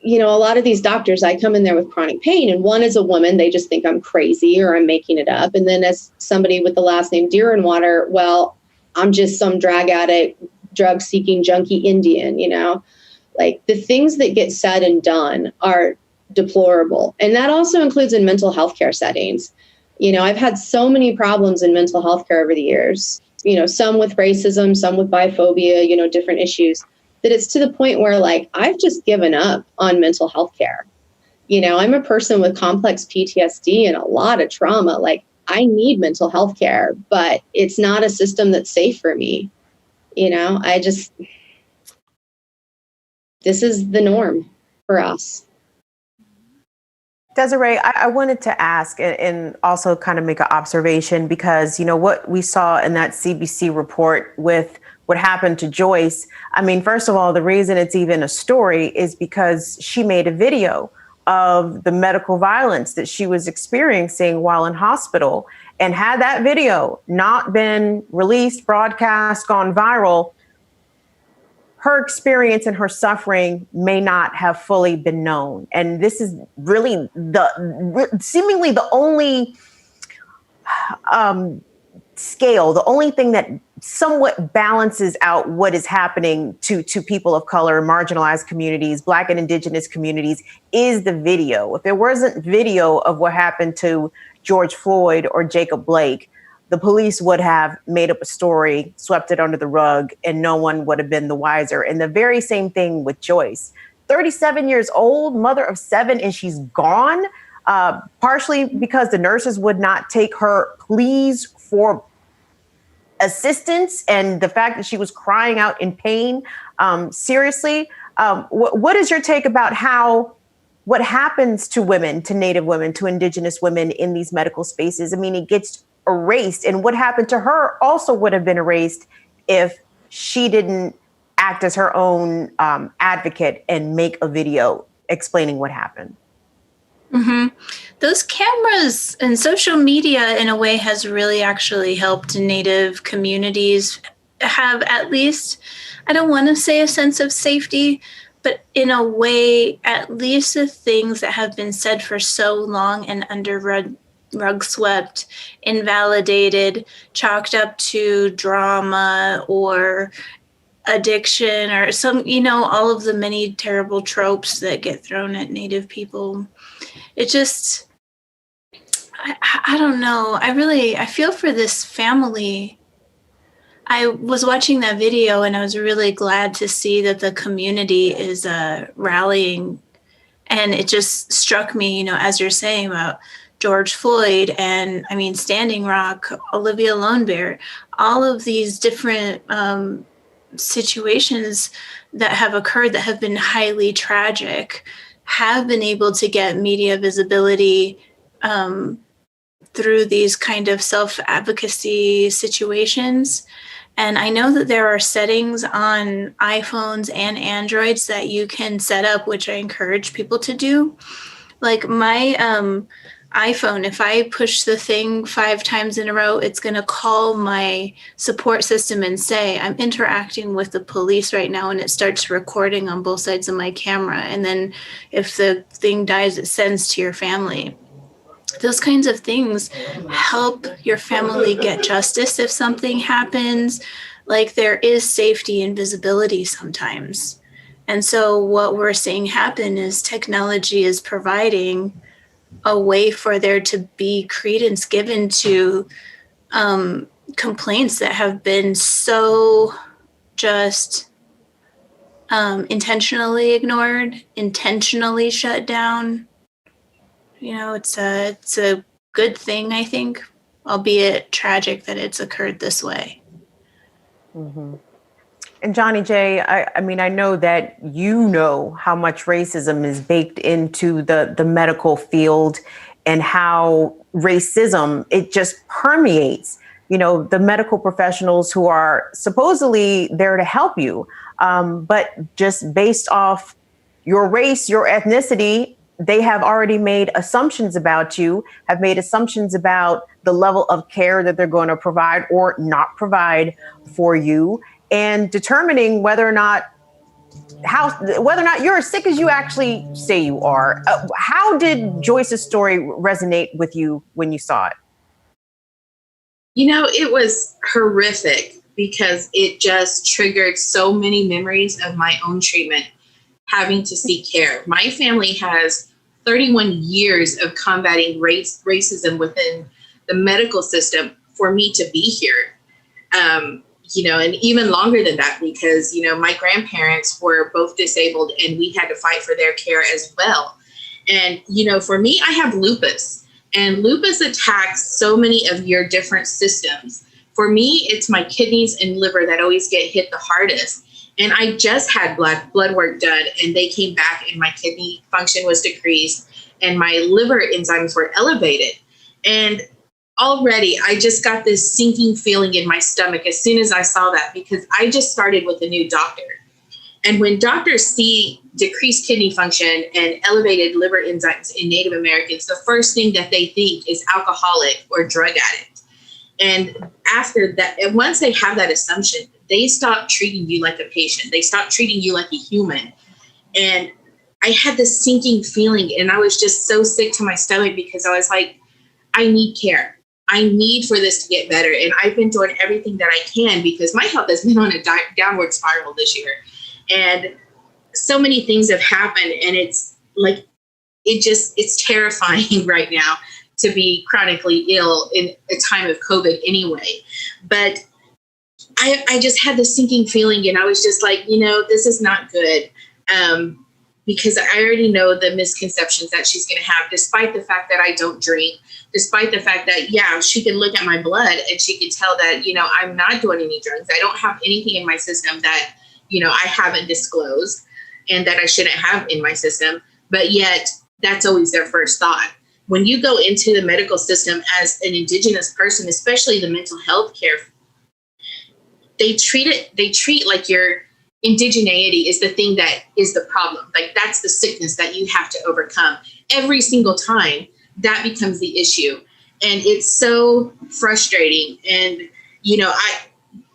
a lot of these doctors, I come in there with chronic pain, and one is a woman. They just think I'm crazy or I'm making it up. And then as somebody with the last name Deerinwater, well, I'm just some drag addict, drug seeking junkie Indian, Like, the things that get said and done are deplorable. And that also includes in mental health care settings. I've had so many problems in mental health care over the years, some with racism, some with biphobia, different issues, that it's to the point where, like, I've just given up on mental health care. I'm a person with complex PTSD and a lot of trauma. Like, I need mental health care, but it's not a system that's safe for me. This is the norm for us. Desiree, I wanted to ask and also kind of make an observation because, what we saw in that CBC report with what happened to Joyce. I mean, first of all, the reason it's even a story is because she made a video of the medical violence that she was experiencing while in hospital. And had that video not been released, broadcast, gone viral, her experience and her suffering may not have fully been known. And this is really seemingly the only scale, the only thing that somewhat balances out what is happening to people of color, marginalized communities, Black and Indigenous communities, is the video. If there wasn't video of what happened to George Floyd or Jacob Blake, the police would have made up a story, swept it under the rug, and no one would have been the wiser. And the very same thing with Joyce. 37 years old, mother of 7, and she's gone, partially because the nurses would not take her pleas for assistance and the fact that she was crying out in pain. Seriously, what is your take about what happens to women, to Native women, to Indigenous women in these medical spaces? I mean, it gets erased, and what happened to her also would have been erased if she didn't act as her own advocate and make a video explaining what happened. Mm-hmm. Those cameras and social media in a way has really actually helped Native communities have at least, I don't want to say a sense of safety, but in a way, at least the things that have been said for so long and under rug swept, invalidated, chalked up to drama or addiction or some, all of the many terrible tropes that get thrown at Native people. It just, I don't know. I feel for this family. I was watching that video and I was really glad to see that the community is rallying. And it just struck me, you know, as you're saying about George Floyd and, I mean, Standing Rock, Olivia Lone Bear, all of these different situations that have occurred that have been highly tragic have been able to get media visibility through these kind of self-advocacy situations. And I know that there are settings on iPhones and Androids that you can set up, which I encourage people to do. Like my iPhone, if I push the thing 5 times in a row, it's going to call my support system and say, I'm interacting with the police right now, and it starts recording on both sides of my camera. And then if the thing dies, it sends to your family. Those kinds of things help your family get justice if something happens. Like, there is safety and visibility sometimes. And so what we're seeing happen is technology is providing a way for there to be credence given to complaints that have been so just intentionally ignored, intentionally shut down. You know, it's a good thing, I think, albeit tragic that it's occurred this way. Mm-hmm. And Johnnie Jae, I mean, I know that you know how much racism is baked into the medical field and how racism, it just permeates, you know, the medical professionals who are supposedly there to help you. But just based off your race, your ethnicity, they have already made assumptions about you, have made assumptions about the level of care that they're going to provide or not provide for you, and determining whether or not you're as sick as you actually say you are. How did Joyce's story resonate with you when you saw it? You know, it was horrific because it just triggered so many memories of my own treatment, having to seek care. My family has 31 years of combating racism within the medical system for me to be here. You know, and even longer than that, because, you know, my grandparents were both disabled and we had to fight for their care as well. And, you know, for me, I have lupus, and lupus attacks so many of your different systems. For me, it's my kidneys and liver that always get hit the hardest. And I just had blood work done, and they came back and my kidney function was decreased and my liver enzymes were elevated. And already I just got this sinking feeling in my stomach as soon as I saw that, because I just started with a new doctor. And when doctors see decreased kidney function and elevated liver enzymes in Native Americans, the first thing that they think is alcoholic or drug addict. And after that, and once they have that assumption, they stop treating you like a patient. They stop treating you like a human. And I had this sinking feeling, and I was just so sick to my stomach, because I was like, I need care. I need for this to get better. And I've been doing everything that I can, because my health has been on a downward spiral this year. And so many things have happened, and it's like, it's terrifying right now to be chronically ill in a time of COVID anyway. But I just had this sinking feeling, and I was just like, you know, this is not good. Because I already know the misconceptions that she's going to have, despite the fact that I don't drink, despite the fact that, yeah, she can look at my blood and she can tell that, you know, I'm not doing any drugs. I don't have anything in my system that, you know, I haven't disclosed and that I shouldn't have in my system. But yet that's always their first thought. When you go into the medical system as an Indigenous person, especially the mental health care, they treat like your indigeneity is the thing that is the problem. Like, that's the sickness that you have to overcome. Every single time that becomes the issue. And it's so frustrating. And, you know, I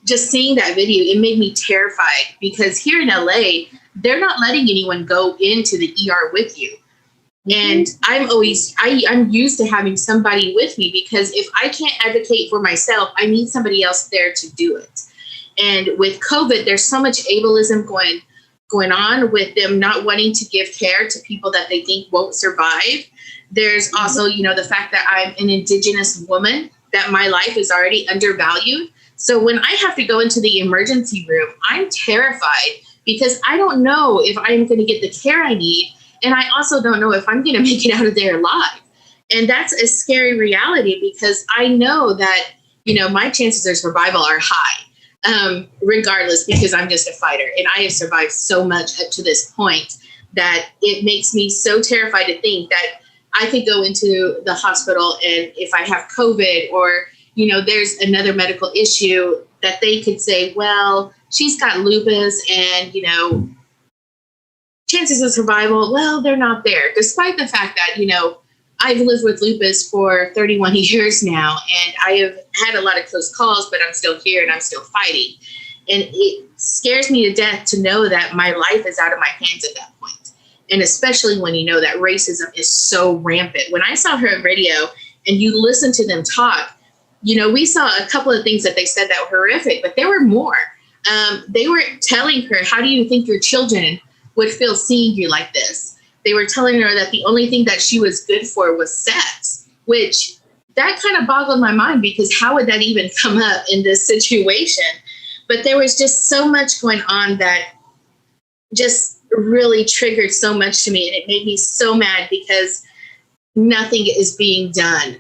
just seeing that video, it made me terrified, because here in LA, they're not letting anyone go into the ER with you. And I'm used to having somebody with me, because if I can't advocate for myself, I need somebody else there to do it. And with COVID, there's so much ableism going on with them not wanting to give care to people that they think won't survive. There's also, you know, the fact that I'm an Indigenous woman, that my life is already undervalued. So when I have to go into the emergency room, I'm terrified because I don't know if I'm going to get the care I need. And I also don't know if I'm going to make it out of there alive. And that's a scary reality because I know that, my chances of survival are high, regardless, because I'm just a fighter. And I have survived so much up to this point that it makes me so terrified to think that I could go into the hospital and if I have COVID or, there's another medical issue that they could say, well, she's got lupus and, chances of survival, well, they're not there, despite the fact that, I've lived with lupus for 31 years now, and I have had a lot of close calls, but I'm still here and I'm still fighting. And it scares me to death to know that my life is out of my hands at that point. And especially when you know that racism is so rampant. When I saw her video and you listen to them talk, we saw a couple of things that they said that were horrific, but there were more. They were telling her, how do you think your children would feel seeing you like this? They were telling her that the only thing that she was good for was sex, which that kind of boggled my mind because how would that even come up in this situation? But there was just so much going on that just really triggered so much to me. And it made me so mad because nothing is being done.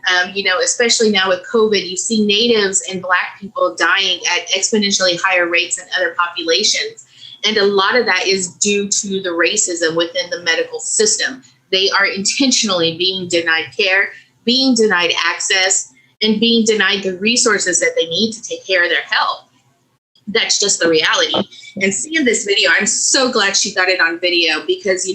Especially now with COVID, you see Natives and Black people dying at exponentially higher rates than other populations. And a lot of that is due to the racism within the medical system. They are intentionally being denied care, being denied access, and being denied the resources that they need to take care of their health. That's just the reality. And seeing this video, I'm so glad she got it on video because,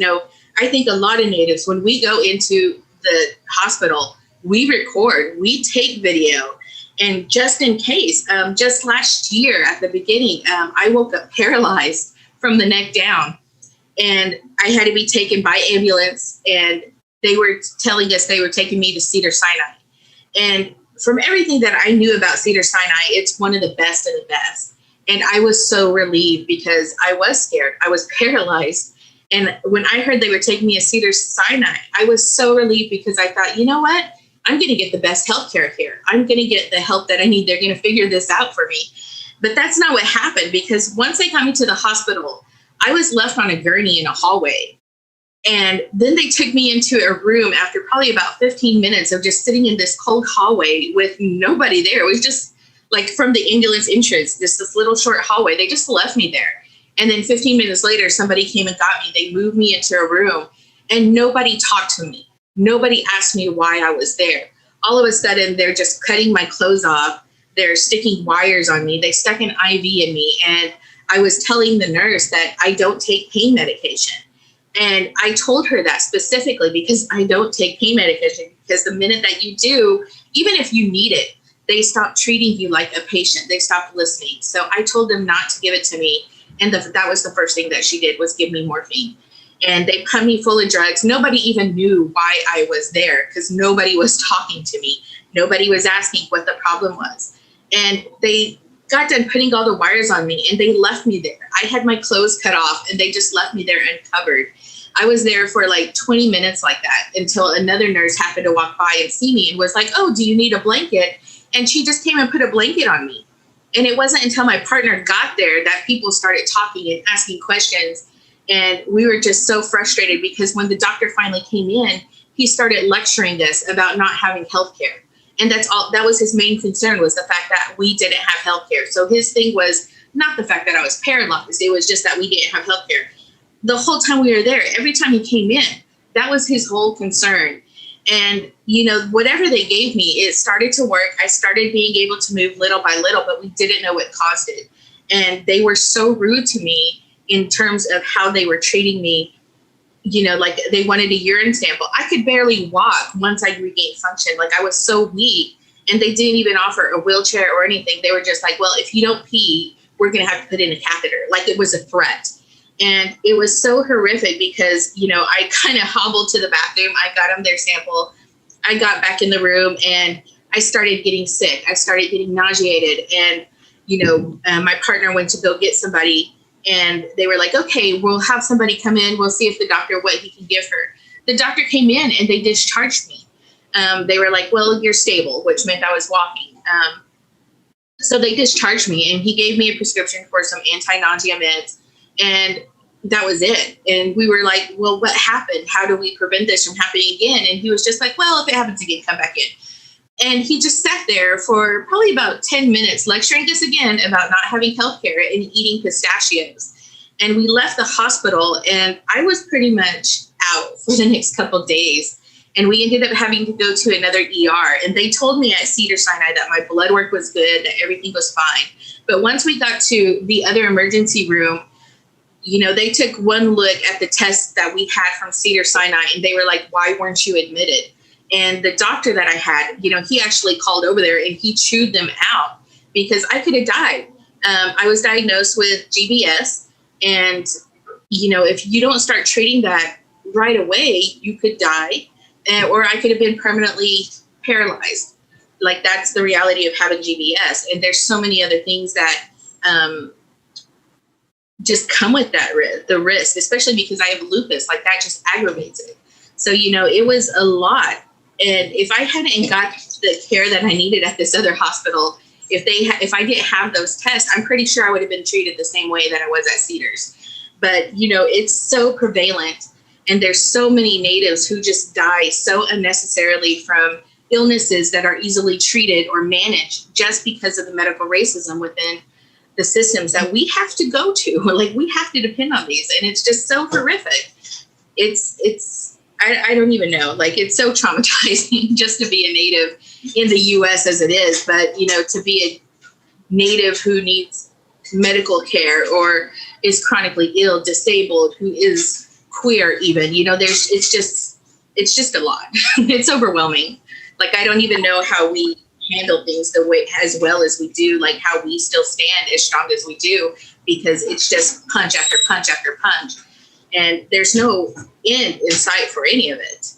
I think a lot of Natives, when we go into the hospital, we record, we take video. And just in case, just last year at the beginning, I woke up paralyzed from the neck down and I had to be taken by ambulance and they were telling us they were taking me to Cedars-Sinai. And from everything that I knew about Cedars-Sinai, it's one of the best of the best. And I was so relieved because I was scared. I was paralyzed. And when I heard they were taking me to Cedars-Sinai, I was so relieved because I thought, you know what? I'm going to get the best healthcare here. I'm going to get the help that I need. They're going to figure this out for me. But that's not what happened because once they got me to the hospital, I was left on a gurney in a hallway. And then they took me into a room after probably about 15 minutes of just sitting in this cold hallway with nobody there. It was just like from the ambulance entrance, just this little short hallway. They just left me there. And then 15 minutes later, somebody came and got me. They moved me into a room and nobody talked to me. Nobody asked me why I was there. All of a sudden, they're just cutting my clothes off. They're sticking wires on me. They stuck an IV in me. And I was telling the nurse that I don't take pain medication. And I told her that specifically because I don't take pain medication because the minute that you do, even if you need it, they stop treating you like a patient. They stop listening. So I told them not to give it to me. And that was the first thing that she did was give me morphine. And they pumped me full of drugs. Nobody even knew why I was there because nobody was talking to me. Nobody was asking what the problem was. And they got done putting all the wires on me and they left me there. I had my clothes cut off and they just left me there uncovered. I was there for like 20 minutes like that until another nurse happened to walk by and see me and was like, oh, do you need a blanket? And she just came and put a blanket on me. And it wasn't until my partner got there that people started talking and asking questions. And we were just so frustrated because when the doctor finally came in, he started lecturing us about not having health care. And that was his main concern, was the fact that we didn't have health care. So his thing was not the fact that I was paralyzed. It was just that we didn't have health care. The whole time we were there, every time he came in, that was his whole concern. And, whatever they gave me, it started to work. I started being able to move little by little, but we didn't know what caused it. And they were so rude to me in terms of how they were treating me. Like they wanted a urine sample. I could barely walk once I regained function. Like I was so weak and they didn't even offer a wheelchair or anything. They were just like, well, if you don't pee, we're going to have to put in a catheter. Like it was a threat. And it was so horrific because, I kind of hobbled to the bathroom. I got them their sample. I got back in the room and I started getting sick. I started getting nauseated. And, my partner went to go get somebody. And they were like, okay, we'll have somebody come in. We'll see if the doctor, what he can give her. The doctor came in and they discharged me. They were like, well, you're stable, which meant I was walking. So they discharged me, and he gave me a prescription for some anti-nausea meds, and that was it. And we were like, well, what happened? How do we prevent this from happening again? And he was just like, well, if it happens again, come back in. And he just sat there for probably about 10 minutes lecturing us again about not having healthcare and eating pistachios. And we left the hospital, and I was pretty much out for the next couple of days. And we ended up having to go to another ER. And they told me at Cedars-Sinai that my blood work was good, that everything was fine. But once we got to the other emergency room, you know, they took one look at the tests that we had from Cedars-Sinai, and they were like, why weren't you admitted? And the doctor that I had, you know, he actually called over there and he chewed them out because I could have died. I was diagnosed with GBS. And, you know, if you don't start treating that right away, you could die, or I could have been permanently paralyzed. Like, that's the reality of having GBS. And there's so many other things that just come with that the risk, especially because I have lupus. Like, that just aggravates it. So, you know, it was a lot. And if I hadn't got the care that I needed at this other hospital, if I didn't have those tests, I'm pretty sure I would have been treated the same way that I was at Cedars. But, you know, it's so prevalent, and there's so many natives who just die so unnecessarily from illnesses that are easily treated or managed just because of the medical racism within the systems that we have to go to. Like, we have to depend on these, and it's just so horrific. I don't even know. Like, it's so traumatizing just to be a native in the U.S. as it is. But, you know, to be a native who needs medical care or is chronically ill, disabled, who is queer even, you know, it's just a lot. It's overwhelming. Like, I don't even know how we handle things the way as well as we do, like how we still stand as strong as we do, because it's just punch after punch after punch. And there's no end in sight for any of it.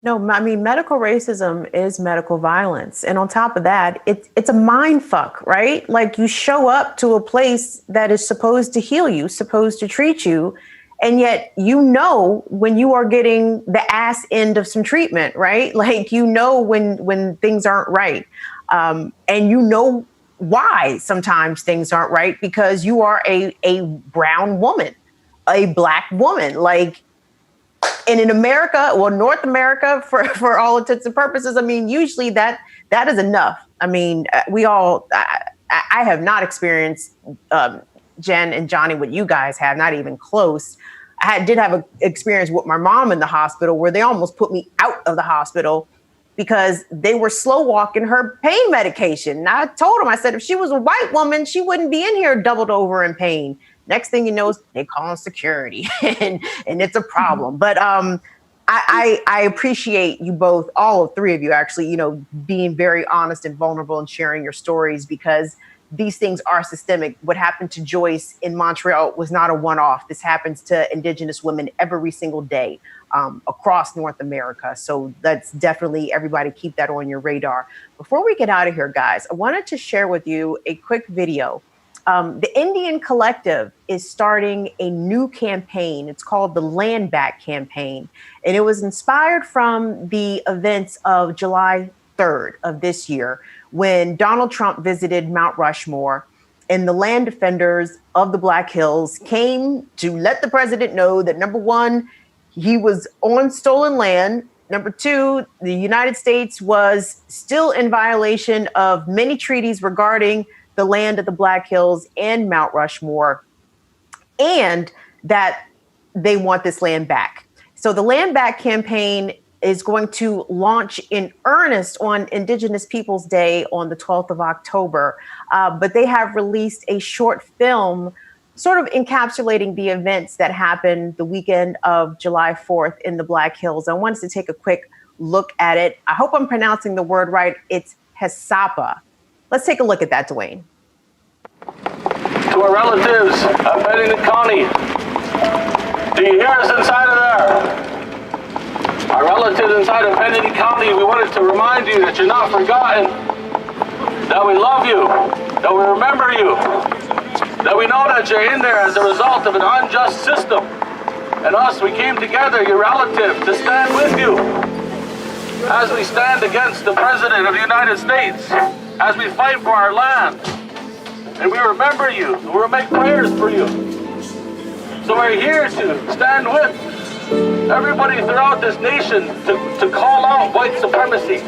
No, I mean, medical racism is medical violence. And on top of that, it's a mind fuck, right? Like, you show up to a place that is supposed to heal you, supposed to treat you, and yet you know when you are getting the ass end of some treatment, right? Like, you know when things aren't right. And you know why sometimes things aren't right, because you are a brown woman, a Black woman. Like, and in America, well, North America, for all intents and purposes, I mean, usually that is enough. I mean, I have not experienced, Jen and Johnny, what you guys have, not even close. I did have an experience with my mom in the hospital where they almost put me out of the hospital because they were slow walking her pain medication. And I told them, I said, if she was a white woman, she wouldn't be in here doubled over in pain. Next thing you know, they call security and it's a problem. But I appreciate you both, all three of you actually, you know, being very honest and vulnerable and sharing your stories, because these things are systemic. What happened to Joyce in Montreal was not a one-off. This happens to Indigenous women every single day across North America. So that's definitely, everybody keep that on your radar. Before we get out of here, guys, I wanted to share with you a quick video. The Indian Collective is starting a new campaign. It's called the Land Back Campaign. And it was inspired from the events of July 3rd of this year, when Donald Trump visited Mount Rushmore, and the land defenders of the Black Hills came to let the president know that, number one, he was on stolen land. Number two, the United States was still in violation of many treaties regarding the land of the Black Hills and Mount Rushmore, and that they want this land back. So the Land Back campaign is going to launch in earnest on Indigenous Peoples Day on the 12th of October. But they have released a short film sort of encapsulating the events that happened the weekend of July 4th in the Black Hills. I wanted to take a quick look at it. I hope I'm pronouncing the word right. It's Hesapa. Let's take a look at that, Dwayne. To our relatives of Bennington County, do you hear us inside of there? Our relatives inside of Bennington County, we wanted to remind you that you're not forgotten, that we love you, that we remember you, that we know that you're in there as a result of an unjust system. And us, we came together, your relative, to stand with you as we stand against the President of the United States. as we fight for our land. And we remember you, and we'll make prayers for you. So we're here to stand with everybody throughout this nation to call out white supremacy,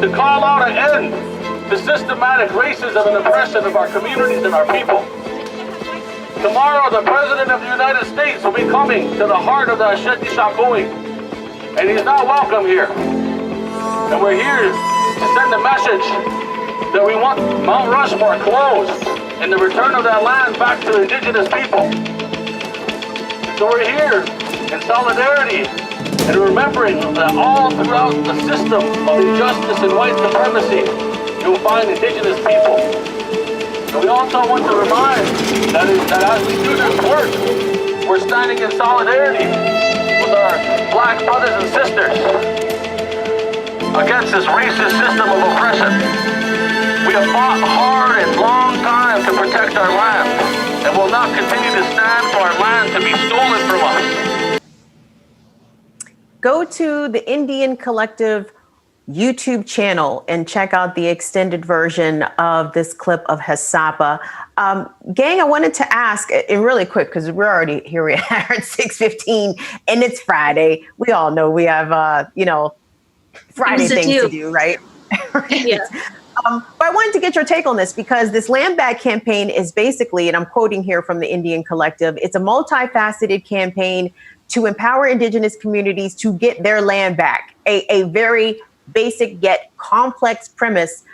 to call out an end to systematic racism and oppression of our communities and our people. Tomorrow, the President of the United States will be coming to the heart of the Asheti Shakoi, and he's not welcome here. And we're here to send a message that we want Mount Rushmore closed and the return of that land back to indigenous people. So we're here in solidarity and remembering that all throughout the system of injustice and white supremacy, you'll find indigenous people. And we also want to remind that as we do this work, we're standing in solidarity with our black brothers and sisters against this racist system of oppression. We have fought hard and long time to protect our land, and will not continue to stand for our land to be stolen from us. Go to the Indian Collective YouTube channel and check out the extended version of this clip of Hasapa. Gang, I wanted to ask, and really quick, because we're already here, we're at 6:15, and it's Friday. We all know we have, Friday things to do, right? Yeah. But I wanted to get your take on this, because this land back campaign is basically, and I'm quoting here from the Indian Collective, it's a multifaceted campaign to empower indigenous communities to get their land back. A very basic yet complex premise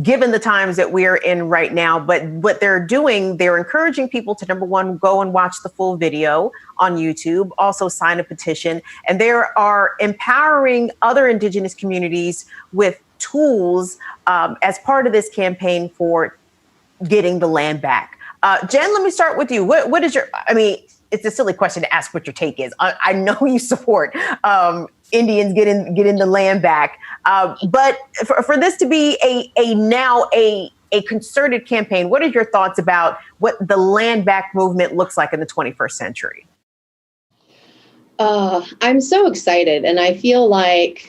given the times that we're in right now. But what they're doing, they're encouraging people to, number one, go and watch the full video on YouTube, also sign a petition, and they are empowering other indigenous communities with tools as part of this campaign for getting the land back. Jen, let me start with you. What is your, I mean, it's a silly question to ask what your take is. I know you support Indians getting the land back, but for this to be a concerted campaign, what are your thoughts about what the land back movement looks like in the 21st century? I'm so excited, and I feel like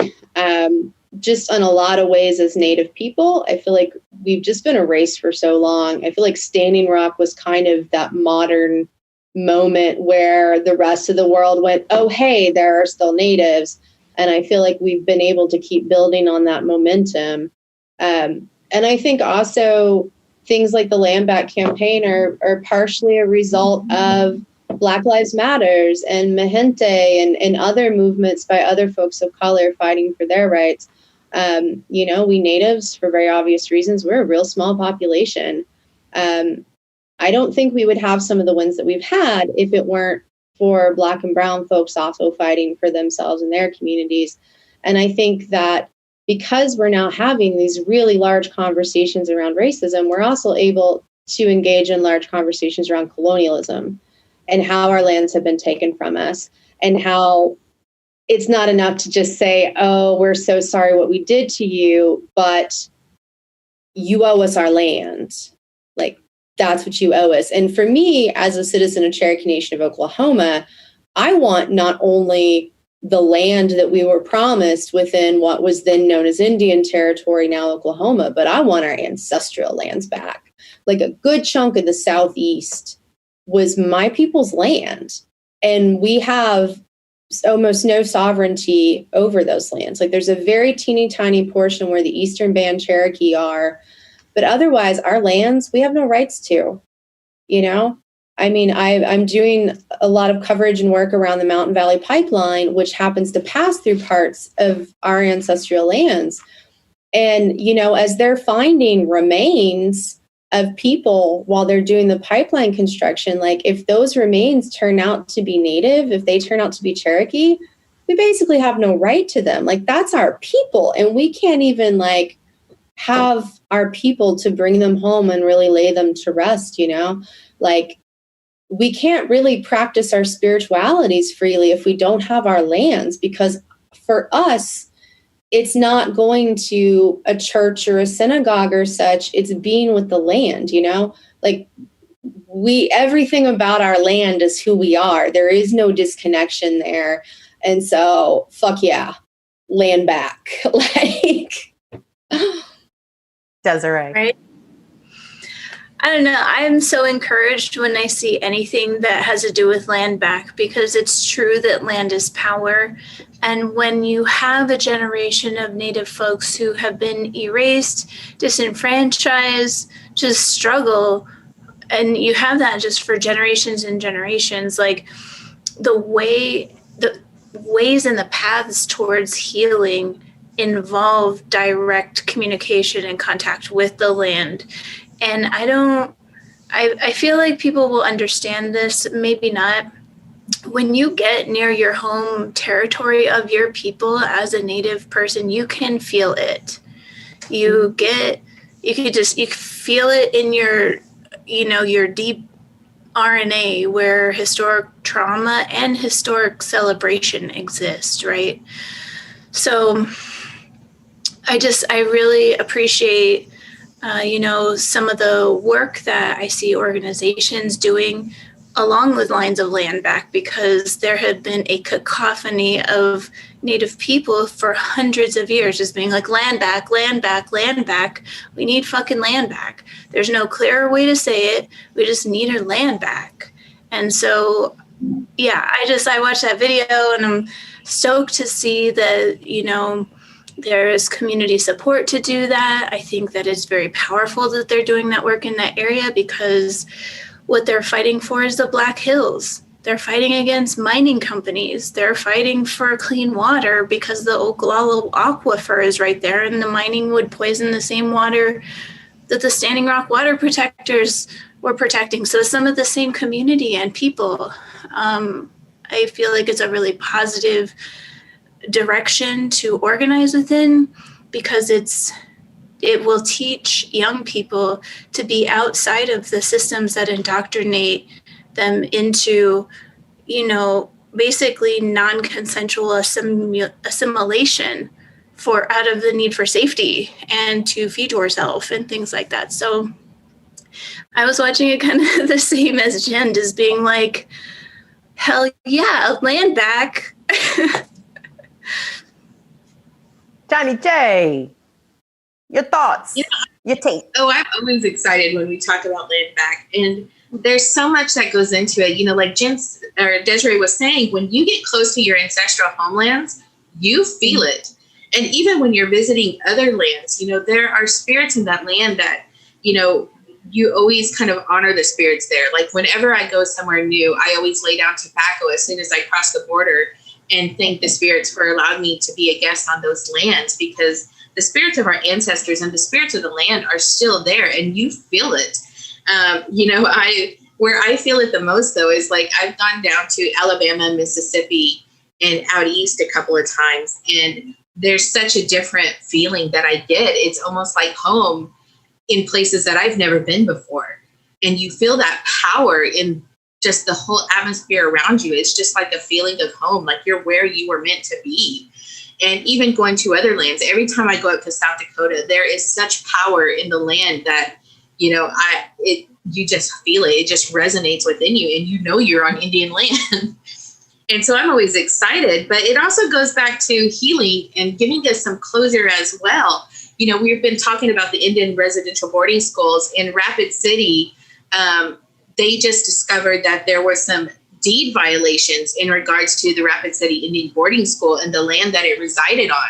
just in a lot of ways as Native people, I feel like we've just been erased for so long. I feel like Standing Rock was kind of that modern moment where the rest of the world went, oh, hey, there are still Natives. And I feel like we've been able to keep building on that momentum. And I think also things like the Land Back campaign are partially a result of Black Lives Matters and Mahente and other movements by other folks of color fighting for their rights. We Natives, for very obvious reasons, we're a real small population. I don't think we would have some of the wins that we've had if it weren't for Black and Brown folks also fighting for themselves and their communities. And I think that because we're now having these really large conversations around racism, we're also able to engage in large conversations around colonialism and how our lands have been taken from us, and how it's not enough to just say, oh, we're so sorry what we did to you, but you owe us our land. Like, that's what you owe us. And for me, as a citizen of Cherokee Nation of Oklahoma, I want not only the land that we were promised within what was then known as Indian Territory, now Oklahoma, but I want our ancestral lands back. Like, a good chunk of the Southeast was my people's land, and we have almost no sovereignty over those lands. Like, there's a very teeny tiny portion where the Eastern Band Cherokee are, but otherwise, our lands, we have no rights to, I mean, I'm doing a lot of coverage and work around the Mountain Valley Pipeline, which happens to pass through parts of our ancestral lands. And, as they're finding remains of people while they're doing the pipeline construction, like, if those remains turn out to be Native, if they turn out to be Cherokee, we basically have no right to them. Like, that's our people. And we can't even, have our people to bring them home and really lay them to rest, Like, we can't really practice our spiritualities freely if we don't have our lands, because for us, it's not going to a church or a synagogue or such. It's being with the land, Like, everything about our land is who we are. There is no disconnection there. And so, fuck yeah, land back. Desiree. Right? I don't know. I'm so encouraged when I see anything that has to do with land back, because it's true that land is power. And when you have a generation of Native folks who have been erased, disenfranchised, just struggle, and you have that just for generations and generations, like the ways and the paths towards healing involve direct communication and contact with the land. And I feel like people will understand this, maybe not. When you get near your home territory of your people as a Native person, you can feel it. You can feel it in your deep RNA, where historic trauma and historic celebration exist, right? So I really appreciate some of the work that I see organizations doing along the lines of land back, because there had been a cacophony of Native people for hundreds of years just being like, land back, land back, land back. We need fucking land back. There's no clearer way to say it. We just need our land back. And so, yeah, I watched that video and I'm stoked to see that, there is community support to do that. I think that it's very powerful that they're doing that work in that area, because what they're fighting for is the Black Hills. They're fighting against mining companies. They're fighting for clean water because the Oglala Aquifer is right there, and the mining would poison the same water that the Standing Rock water protectors were protecting. So some of the same community and people. I feel like it's a really positive direction to organize within, because it will teach young people to be outside of the systems that indoctrinate them into, basically non-consensual assimilation out of the need for safety and to feed yourself and things like that. So I was watching it kind of the same as Jen, just being like, hell yeah, land back. Johnnie Jae, your thoughts, your take. Oh, I'm always excited when we talk about land back. And there's so much that goes into it. Like Desiree was saying, when you get close to your ancestral homelands, you feel it. And even when you're visiting other lands, there are spirits in that land that, you always kind of honor the spirits there. Like whenever I go somewhere new, I always lay down tobacco as soon as I cross the border and thank the spirits for allowing me to be a guest on those lands, because the spirits of our ancestors and the spirits of the land are still there, and you feel it. Where I feel it the most, though, is like I've gone down to Alabama, Mississippi, and out east a couple of times, and there's such a different feeling that I get. It's almost like home in places that I've never been before, and you feel that power in just the whole atmosphere around you. It's just like a feeling of home, like you're where you were meant to be. And even going to other lands, every time I go up to South Dakota, there is such power in the land that, you just feel it. It just resonates within you, and you're on Indian land. And so I'm always excited, but it also goes back to healing and giving us some closure as well. We've been talking about the Indian residential boarding schools in Rapid City. They just discovered that there were some deed violations in regards to the Rapid City Indian boarding school and the land that it resided on.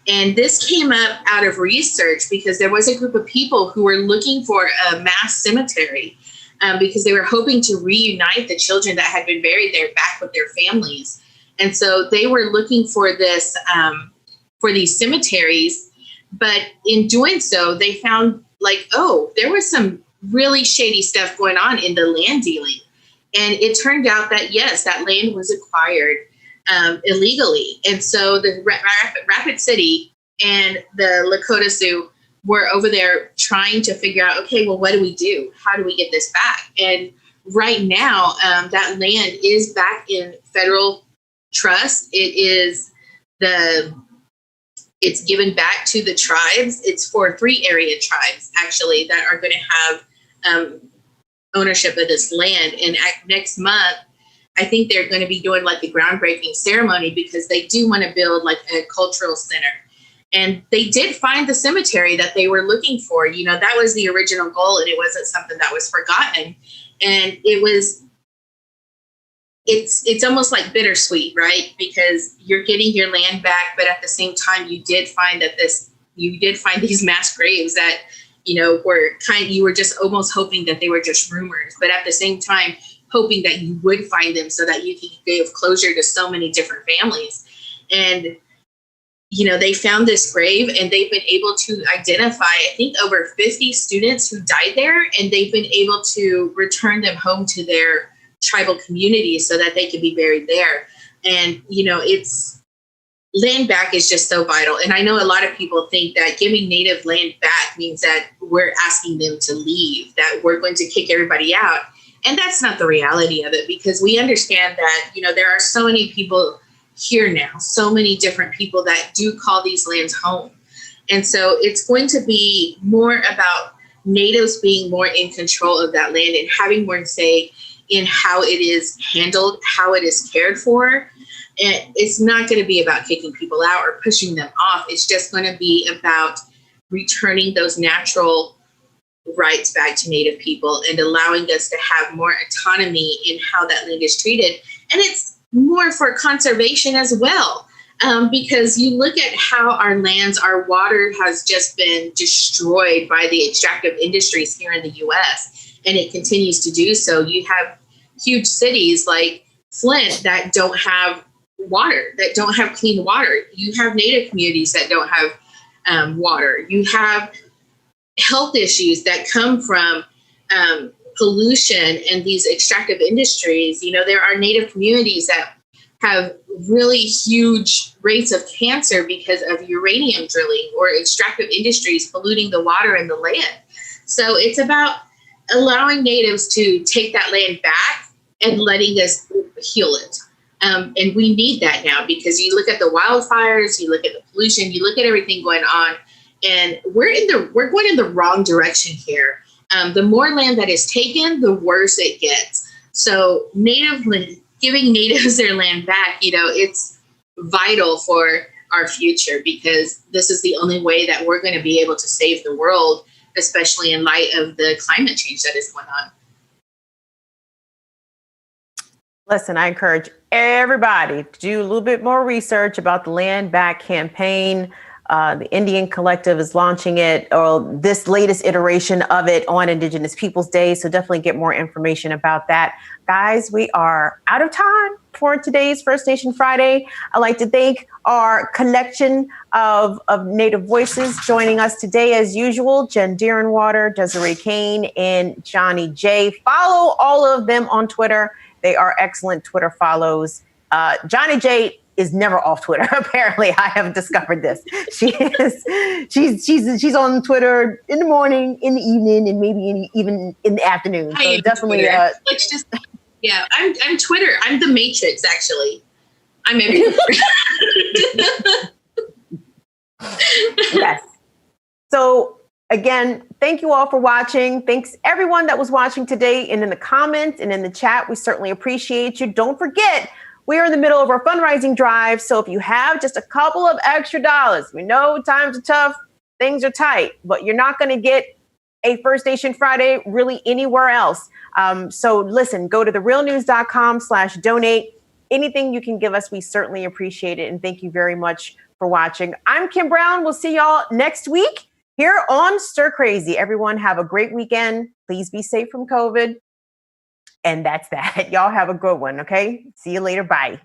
And this came up out of research because there was a group of people who were looking for a mass cemetery because they were hoping to reunite the children that had been buried there back with their families. And so they were looking for this, for these cemeteries. But in doing so, they found there was some really shady stuff going on in the land dealing. And it turned out that, yes, that land was acquired illegally. And so the Rapid City and the Lakota Sioux were over there trying to figure out, okay, well, what do we do? How do we get this back? And right now, that land is back in federal trust. It's given back to the tribes. It's for 3 area tribes, actually, that are going to have ownership of this land. And next month, I think they're going to be doing like a groundbreaking ceremony because they do want to build like a cultural center. And they did find the cemetery that they were looking for. You know, that was the original goal, and it wasn't something that was forgotten. And it's almost like bittersweet, right? Because you're getting your land back, but at the same time, you did find these mass graves that, you know, you were just almost hoping that they were just rumors, but at the same time, hoping that you would find them so that you could give closure to so many different families. And, you know, they found this grave, and they've been able to identify, I think, over 50 students who died there, and they've been able to return them home to their tribal communities so that they could be buried there. And, you know, land back is just so vital. And I know a lot of people think that giving Native land back means that we're asking them to leave, that we're going to kick everybody out. And that's not the reality of it, because we understand that, you know, there are so many people here now, so many different people that do call these lands home. And so it's going to be more about Natives being more in control of that land and having more say in how it is handled, how it is cared for. And it's not going to be about kicking people out or pushing them off. It's just going to be about returning those natural rights back to Native people and allowing us to have more autonomy in how that land is treated. And it's more for conservation as well. Because you look at how our lands, our water has just been destroyed by the extractive industries here in the US, and it continues to do so. You have huge cities like Flint that don't have water, that don't have clean water. You have Native communities that don't have water. You have health issues that come from pollution and these extractive industries. You know, there are Native communities that have really huge rates of cancer because of uranium drilling or extractive industries polluting the water and the land. So it's about allowing Natives to take that land back and letting us heal it. And we need that now, because you look at the wildfires, you look at the pollution, you look at everything going on, and we're going in the wrong direction here. The more land that is taken, the worse it gets. So giving Natives their land back, you know, it's vital for our future, because this is the only way that we're going to be able to save the world, especially in light of the climate change that is going on. Listen, I encourage everybody to do a little bit more research about the Land Back campaign. The Indian Collective is launching it, or this latest iteration of it, on Indigenous Peoples Day. So definitely get more information about that. Guys, we are out of time for today's First Nation Friday. I'd like to thank our collection of Native voices joining us today, as usual: Jen Deerinwater, Desiree Kane, and Johnnie Jae. Follow all of them on Twitter. They are excellent Twitter follows. Johnnie Jae is never off Twitter. Apparently, I have discovered this. She's on Twitter in the morning, in the evening, and maybe even in the afternoon. So definitely, let's just I'm Twitter. I'm the Matrix, actually. I'm everywhere. Yes. So again, thank you all for watching. Thanks everyone that was watching today, and in the comments and in the chat. We certainly appreciate you. Don't forget, we are in the middle of our fundraising drive. So if you have just a couple of extra dollars, we know times are tough, things are tight, but you're not going to get a First Nation Friday really anywhere else. So listen, go to therealnews.com/donate. Anything you can give us, we certainly appreciate it. And thank you very much for watching. I'm Kim Brown. We'll see y'all next week here on Stir Crazy. Everyone have a great weekend. Please be safe from COVID. And that's that. Y'all have a good one, okay? See you later. Bye.